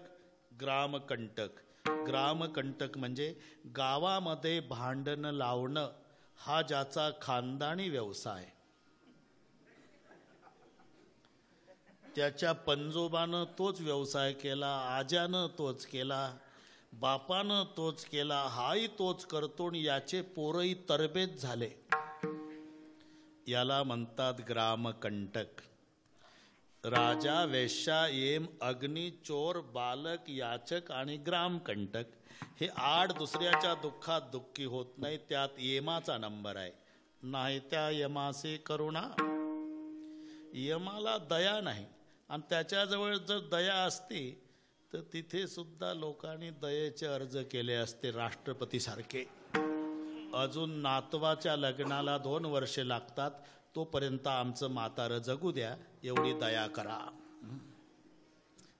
ग्रामकंटक म्हणजे गावामध्ये भांडण लावणं हा ज्याचा खानदानी व्यवसाय त्याच्या पंजोबानं तोच व्यवसाय केला आज्यानं तोच केला बापानं तोच केला हाही तोच करतो आणि याचे पोरही तरबेज झाले याला म्हणतात ग्रामकंटक राजा वेश्या येम अग्नी चोर बालक याचक आणि ग्रामकंटक हे 8 दुसऱ्याच्या दुःखात दुःखी होत नाही त्यात येमाचा नंबर आहे नाही त्या यमासे करुणा यमाला दया नाही आणि त्याच्याजवळ जर दया असती तर तिथे सुद्धा लोकांनी दयेचे अर्ज केले असते राष्ट्रपतीसारखे अजून नातवाच्या लग्नाला 2 वर्षे लागतात तोपर्यंत आमचं म्हातारं जगू द्या एवढी दया करा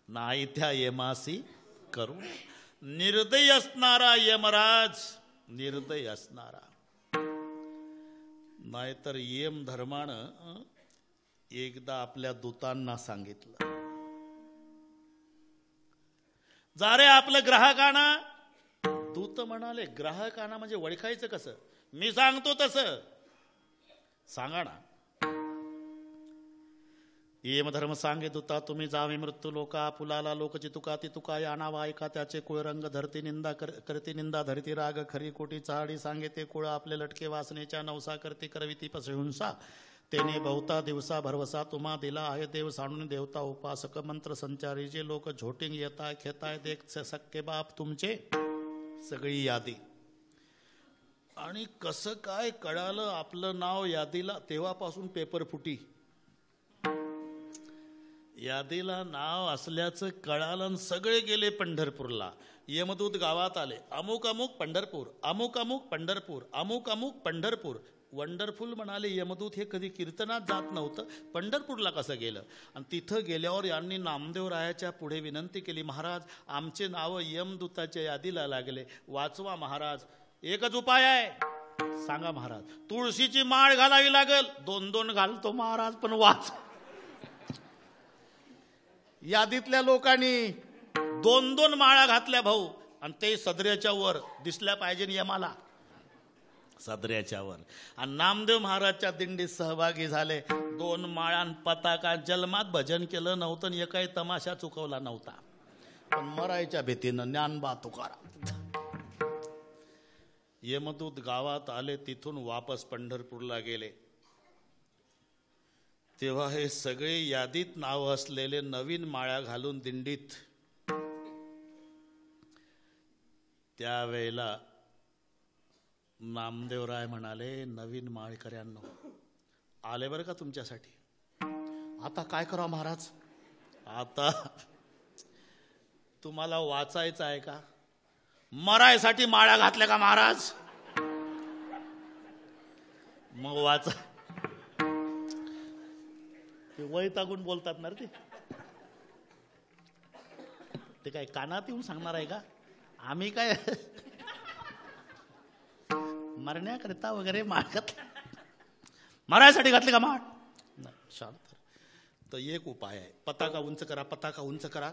नाही त्या यमासी करू निर्दयी असणारा यमराज निर्दयी असणारा नाहीतर यम धर्मानं एकदा आपल्या दूतांना सांगितलं जा रे आपलं ग्राहकांना दूत म्हणाले ग्राहकांना म्हणजे ओळखायचं कसं मी सांगतो तसं सांगा ना यमधर्म सांगे दूता तुम्ही जावे मृत्यू लोका पुलाला लोकची तुका ती तुका या नावा ऐका त्याचे कुळरंग धरती निंदा करती निंदा धरती राग खरी कोटी चहाडी सांगे ते कुळ आपले लटके वासनेच्या नवसा करती करविती पसहिंसा तेने बहुता दिवसा भरवसा तुम्हा दिला आहे देव सांडून देवता उपासक मंत्र संचारी जे लोक झोटिंग येताय खेताय देख सक्के बाप तुमचे सगळी यादी आणि कसं काय कळालं आपलं नाव यादीला तेव्हापासून पेपर फुटी यादीला नाव असल्याचं कळालं आणि सगळे गेले पंढरपूरला यमदूत गावात आले अमुक अमुक पंढरपूर अमुक अमुक पंढरपूर अमुक अमुक पंढरपूर वंडरफुल म्हणाले यमदूत हे कधी कीर्तनात जात नव्हतं पंढरपूरला कसं गेलं आणि तिथं गेल्यावर यांनी नामदेवरायाच्या पुढे विनंती केली महाराज आमचे नाव यमदूताच्या यादीला लागले वाचवा महाराज एकच उपाय आहे सांगा महाराज तुळशीची माळ घालावी लागल 2-2 घालतो महाराज पण वाच यादीतल्या लोकांनी 2-2 माळा घातल्या भाऊ आणि ते सदऱ्याच्या वर दिसल्या पाहिजे यमाला सदऱ्याच्या वर आणि नामदेव महाराजच्या दिंडीत सहभागी झाले 2 माळां पताका जन्मात भजन केलं नव्हतं आणि एकही तमाशा चुकवला नव्हता पण मरायच्या भीतीनं ज्ञानबा तुकाराम यमदूत गावात आले तिथून वापस पंढरपूरला गेले तेव्हा हे सगळे यादीत नाव असलेले नवीन माळा घालून दिंडीत त्यावेळेला नामदेवराय म्हणाले नवीन माळकऱ्यांनो आले बरं का तुमच्यासाठी आता काय करा महाराज आता तुम्हाला वाचायचं आहे का मरायसाठी माळा घातल्या का महाराज मग वाचा ते वैतागून बोलतात ना रे ते काय कानात येऊन सांगणार आहे का? आम्ही काय मरण्याकरिता वगैरे मागत मारायसाठी घातले का माठ? शांत. तर एक उपाय आहे, पताका उंच करा, पताका उंच करा.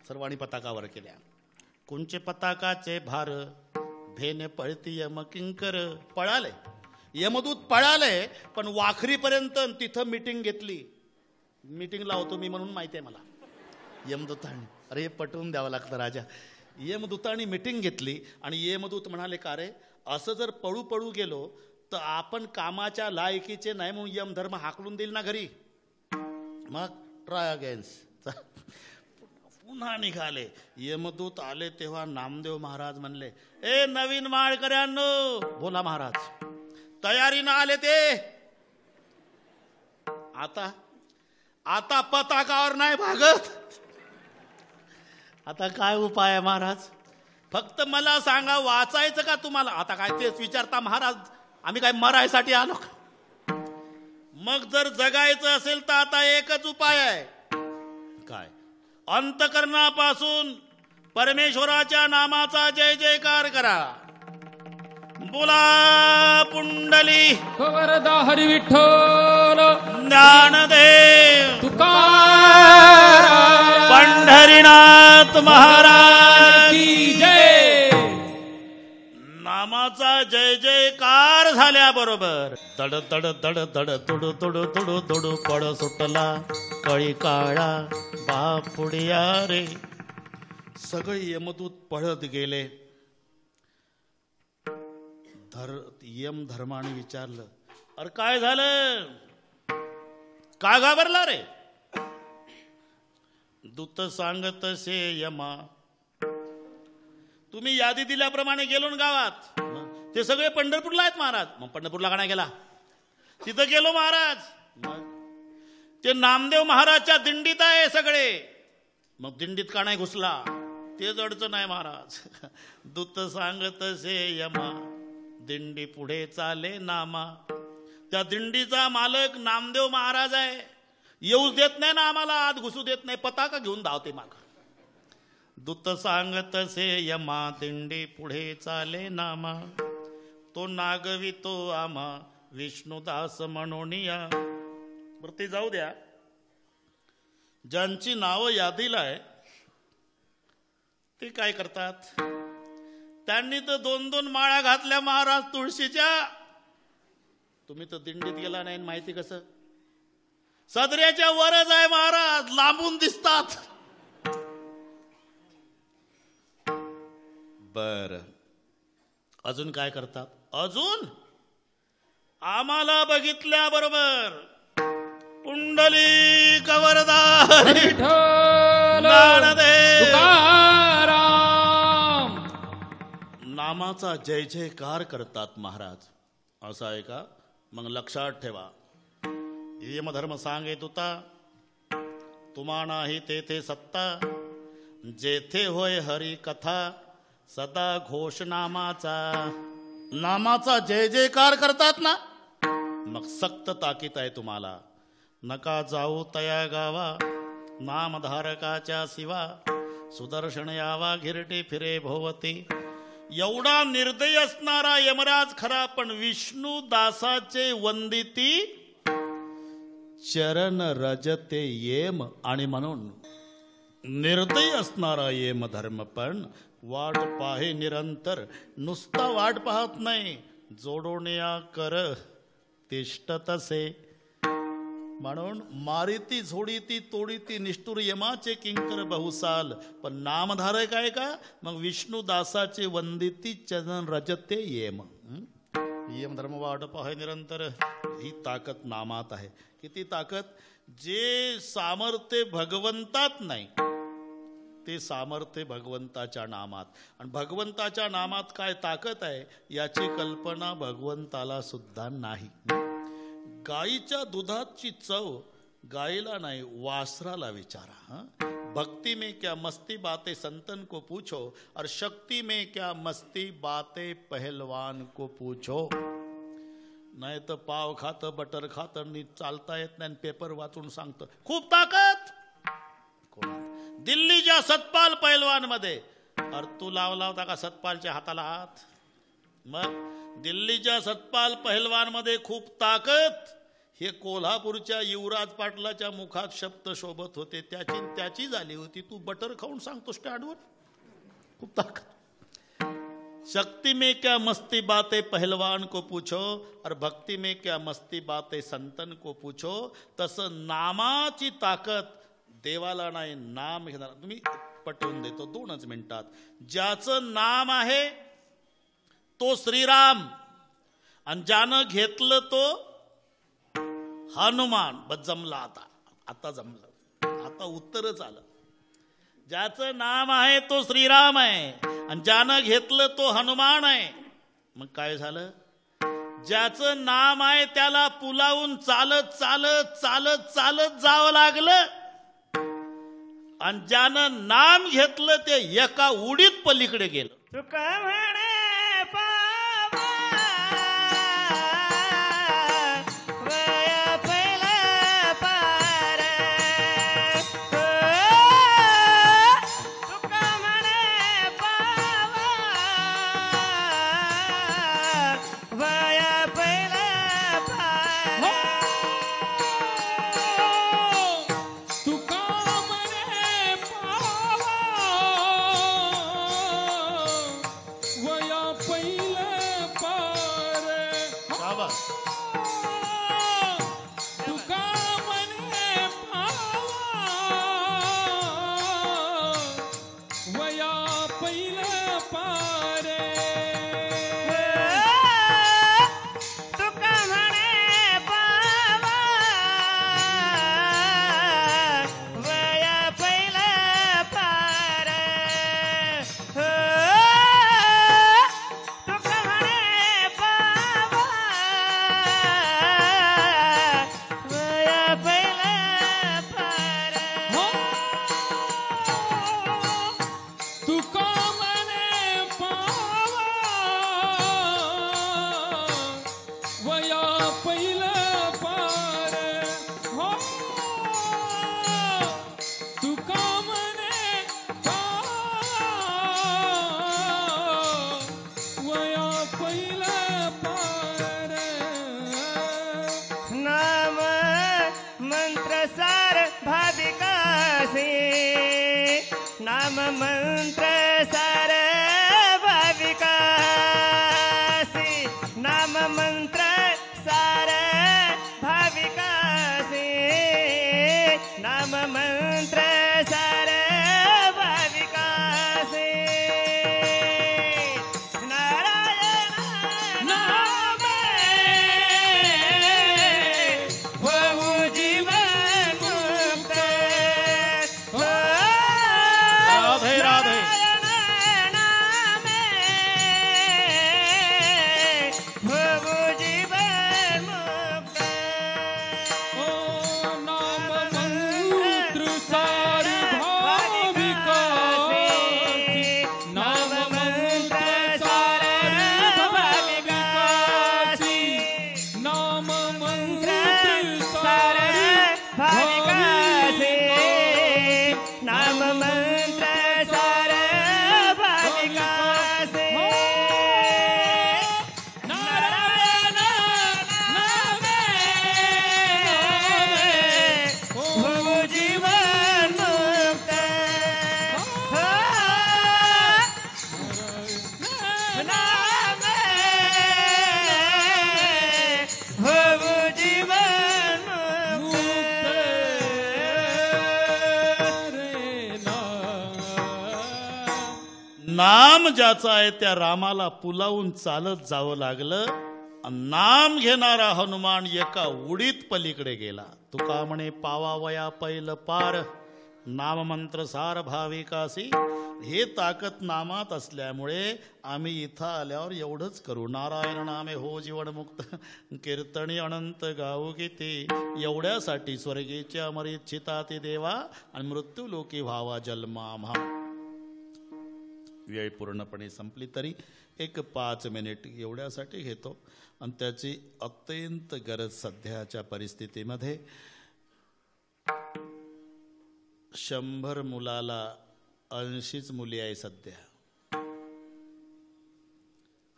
सर्वांनी पताकावर केल्या. कोणचे पताकाचे भार भेने पळती यम किंकर. पळाले, यमदूत पळाले, पण वाखरीपर्यंत तिथं मीटिंग घेतली. मीटिंग लावतो मी म्हणून माहिती आहे मला. यमदूतांनी, अरे पटवून द्यावं लागतं राजा. यमदूतांनी मीटिंग घेतली आणि यमदूत म्हणाले, का रे असं जर पळू पळू गेलो तर आपण कामाच्या लायकीचे नाही म्हणून यमधर्म हाकलून देईल ना घरी. मग ट्राय अगेन्स. पुन्हा निघाले. यमदूत आले तेव्हा नामदेव महाराज म्हणले, ए नवीन माळकऱ्यांनो, बोला महाराज. तयारीनं आले ते. आता पताकावर नाही भागत. आता काय उपाय आहे महाराज? फक्त मला सांगा, वाचायचं का तुम्हाला? आता काय तेच विचारता महाराज, आम्ही काय मरायसाठी आलो? मग जर जगायचं असेल तर आता एकच उपाय आहे. काय? अंतकरणापासून परमेश्वराच्या नामाचा जय जयकार करा. बोला पुंडली वरदा हरी विठ्ठल ज्ञानदेव तुकाराम पंढरीनाथ महाराज की जय. नामाचा जय जयकार झाल्याबरोबर तड तड तड तड तुडू तुडू तुडू तुडू पड सुटला कळी काळा बापुडिया रे. सगळे यमदूत पळत गेले. यम धर्माने विचारलं, अरे काय झालं, का घाबरला रे? दूत सांगत से यमा, तुम्ही यादी दिल्याप्रमाणे गेलो ना गावात, ते सगळे पंढरपूरला आहेत महाराज. मग पंढरपूरला का नाही गेला? तिथं गेलो महाराज. ते नामदेव महाराजच्या दिंडीत आहे सगळे. मग दिंडीत का नाही घुसला? तेच अडचण आहे महाराज. दूत सांगत से यमा, दिंडी पुढे चाले नामा. त्या दिंडीचा मालक नामदेव महाराज आहे. येऊच देत नाही ना आम्हाला, आत घुसू देत नाही, पताका घेऊन धावते माग. दूत सांगत से यमा, दिंडी पुढे चाले नामा. तो नागवितो आम्हा विष्णुदास म्हणूनिया. बरं ते जाऊ द्या. ज्यांची नावं यादीला आहे ते काय करतात? त्यांनी तर 2-2 माळा घातल्या महाराज तुळशीच्या. तुम्ही तर दिंडीत गेला नाही, माहिती कसं? सदऱ्याच्या वरच आहे महाराज, लांबून दिसतात. बर, अजून काय करतात? अजून आम्हाला बघितल्याबरोबर पुंडली कवरदार विठ्ठल ज्ञानदेव तुकाराम नामाचा जय जयकार करतात महाराज. असं आहे का? मग लक्षात ठेवा. यमधर्म सांगेत होता, तुम्हा नाही तेथे सत्ता, जेथे होय हरी कथा, सदा घोष नामाचा. नामाचा जय जयकार करतात ना, मग सक्त ताकीद आहे तुम्हाला. नका जाऊ तया गावा, नामधारकाच्या शिवा, सुदर्शन यावा घिरटे फिरे भोवती. एवढा निर्दयी असणारा यमराज खरा, पण विष्णू दासाचे वंदिती चरण रजते येम. आणि म्हणून निर्दयी असणारा येम धर्म पण वाट पाहे निरंतर. नुसता वाट पाहत नाही, जोडोण्या कर तिष्ठ तसे. म्हणून मारिती झोडीती तोडीती निष्ठुर यमाचे किंकर बहुसाल, पण नामधारक आहे का? मग विष्णू दासाचे वंदिती चरण रजते येम. यम धर्म वाट पाहे निरंतर. ही ताकद नामात आहे. किती ताकद? जे सामर्थ्य भगवंतात नाही ते सामर्थ्य भगवंताच्या नामात. आणि भगवंताच्या नामात काय ताकद आहे याची कल्पना भगवंताला सुद्धा नाही. गाईच्या दुधाची चव गाईला नाही, वासराला विचारा. भक्ति में क्या मस्ती बातें संतन को पूछो, और शक्ति में क्या मस्ती बातें पहलवान को पूछो. नाही तर पाव खात बटर खात नीट चालता येत नाही, पेपर वाचून सांगतं खूप ताकद. दिल्लीच्या सतपाल पैलवान मध्ये. अरे तू लावला होता का सतपालच्या हाताला हात? मग दिल्लीच्या सतपाल पहिलवान मध्ये खूप ताकद. हे कोल्हापूरच्या युवराज पाटलाच्या मुखात शब्द शोभत होते, त्याची झाली होती. तू बटर खाऊन सांगतो स्टँडवर खूप ताकद. शक्ति में क्या मस्ती बातें पहलवान को पूछो, और भक्ति में क्या मस्ती बातें संतन को पूछो. तसं नामाची ताकद देवाला नाही, नाम घेणार. तुम्ही पटवून देतो 2च मिनिटात. ज्याचं नाम आहे तो श्रीराम, आणि ज्यानं घेतलं तो हनुमान. बस जमला आता जमलं, आता उत्तरच आलं. ज्याचं नाम आहे तो श्रीराम आहे, आणि ज्यानं घेतलं तो हनुमान आहे. मग काय झालं? ज्याचं नाम आहे त्याला पुलावून चालत चालत चालत चालत जावं लागलं, आणि ज्यानं नाम घेतलं ते एका उडीत पलीकडे गेलं. तुका म्हणे पावा वया पहिला पार. तुका म्हणे पावा वया पहिला पार. तुका म्हणे पावा वया पहिलं पार. शाबास. तुका म्हणे पावा वया पहिलं पार. तुका म्हणे पावा वया पहिला पार. तुका म्हणे पावा वया पहिला पार. तुका म्हणे पावा वया पहिलं पार. तुका म्हणे पावा वया पहिलं पार. नाम मंत्र सार भाविकासी. नाम मंत्र सार भाविकासी. नाम मंत्र सार भाविकासी. नाम मंत्र सार भाविकासी. नारायण नामे होऊ जीवन मुक्त. राधे राधे. नारायण नामे होऊ जीवन मुक्त. नाम मंत्र सार भाविका. नाम मंत्र सार भाविकासी. नाम मंत्र सार सार भाविकासी. नाम मंत्र सार भाविकासी. नारायण नामे होऊ जीवन मुक्त. नामे होऊ जीवन मुक्त. नाम ज्याचं आहे त्या रामाला पुलावून चालत जावं लागलं. नाम घेणारा हनुमान एका उडीत पलीकडे गेला. तुका म्हणे पावा वया पैल पार. नाममंत्र सार भाविकासी. हे ताकद नामात असल्यामुळे आम्ही इथं आल्यावर एवढंच करू. नारायण नामे हो जीवनमुक्त. कीर्तनी अनंत गाऊ किती. एवढ्यासाठी स्वर्गीचे अमरित चिताती देवा, आणि मृत्यू लोकी व्हावा जन्मा आम्हा. वेळ पूर्णपणे संपली तरी 5 मिनिट एवढ्यासाठी घेतो, आणि त्याची अत्यंत गरज सध्याच्या परिस्थितीमध्ये. 100 मुलाला 80च मुली आहे सध्या.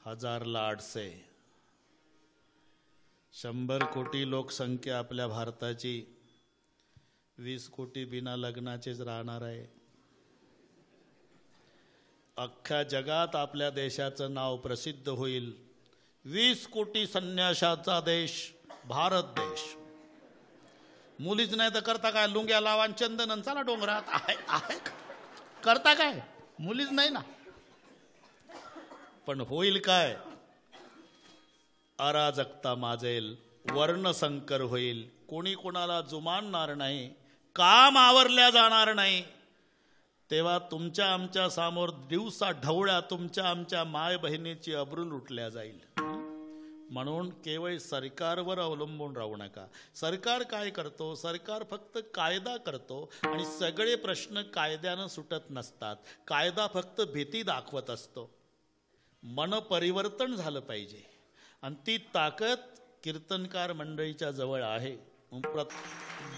1000ला 800. 100 कोटी लोकसंख्या आपल्या भारताची. 20 कोटी बिना लग्नाचेच राहणार आहे. अख्ख्या जगात आपल्या देशाचं नाव प्रसिद्ध होईल. 20 कोटी संन्याशाचा देश भारत देश. मुलीच नाही तर करता काय? लुंग्या लावा चंदन चला डोंगरात. आहे करता काय? मुलीच नाही ना. पण होईल काय? अराजकता माजेल, वर्णसंकर होईल, कोणी कोणाला जुमानणार नाही, काम आवरल्या जाणार नाही. तेव्हा तुमच्या आमच्या समोर दिवसा ढवळ्या तुमच्या आमच्या माय बहिणीची अब्रू लुटल्या जाईल. म्हणून केवळ सरकारवर अवलंबून राहू नका. सरकार काय करतो? सरकार फक्त कायदा करतो आणि सगळे प्रश्न कायद्यानं सुटत नसतात. कायदा फक्त भीती दाखवत असतो. मन परिवर्तन झालं पाहिजे आणि ती ताकद कीर्तनकार मंडळीच्या जवळ आहे.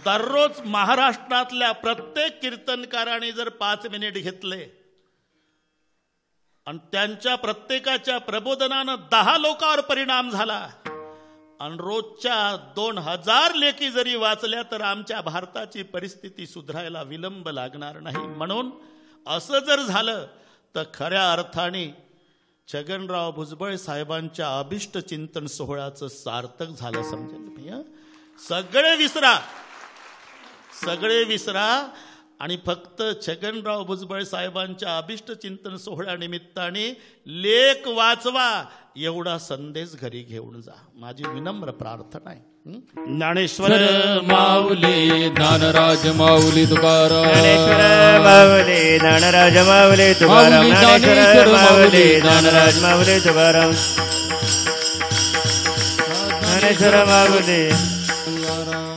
दररोज महाराष्ट्रातल्या प्रत्येक कीर्तनकाराने जर 5 मिनिट घेतले आणि त्यांच्या प्रत्येकाच्या प्रबोधनानं 10 लोकांवर परिणाम झाला आणि रोजच्या 2000 लेखी जरी वाचल्या तर आमच्या भारताची परिस्थिती सुधारायला विलंब लागणार नाही. म्हणून असं जर झालं तर खऱ्या अर्थाने छगनराव भुजबळ साहेबांच्या अभिष्ट चिंतन सोहळ्याचं सार्थक झालं समजेल. सगळे विसरा आणि फक्त छगनराव भुजबळ साहेबांच्या अभिष्ट चिंतन सोहळ्यानिमित्ताने लेख वाचवा, एवढा संदेश घरी घेऊन जा. माझी विनम्र प्रार्थना आहे. ज्ञानेश्वर माऊली ज्ञानराज माऊली तुकाराम. ज्ञानेश्वर माऊली ज्ञानराज माऊली तुकाराम. ज्ञानेश्वर माऊली ज्ञानराज माऊली तुकाराम. ज्ञानेश्वर माऊली तुकाराम.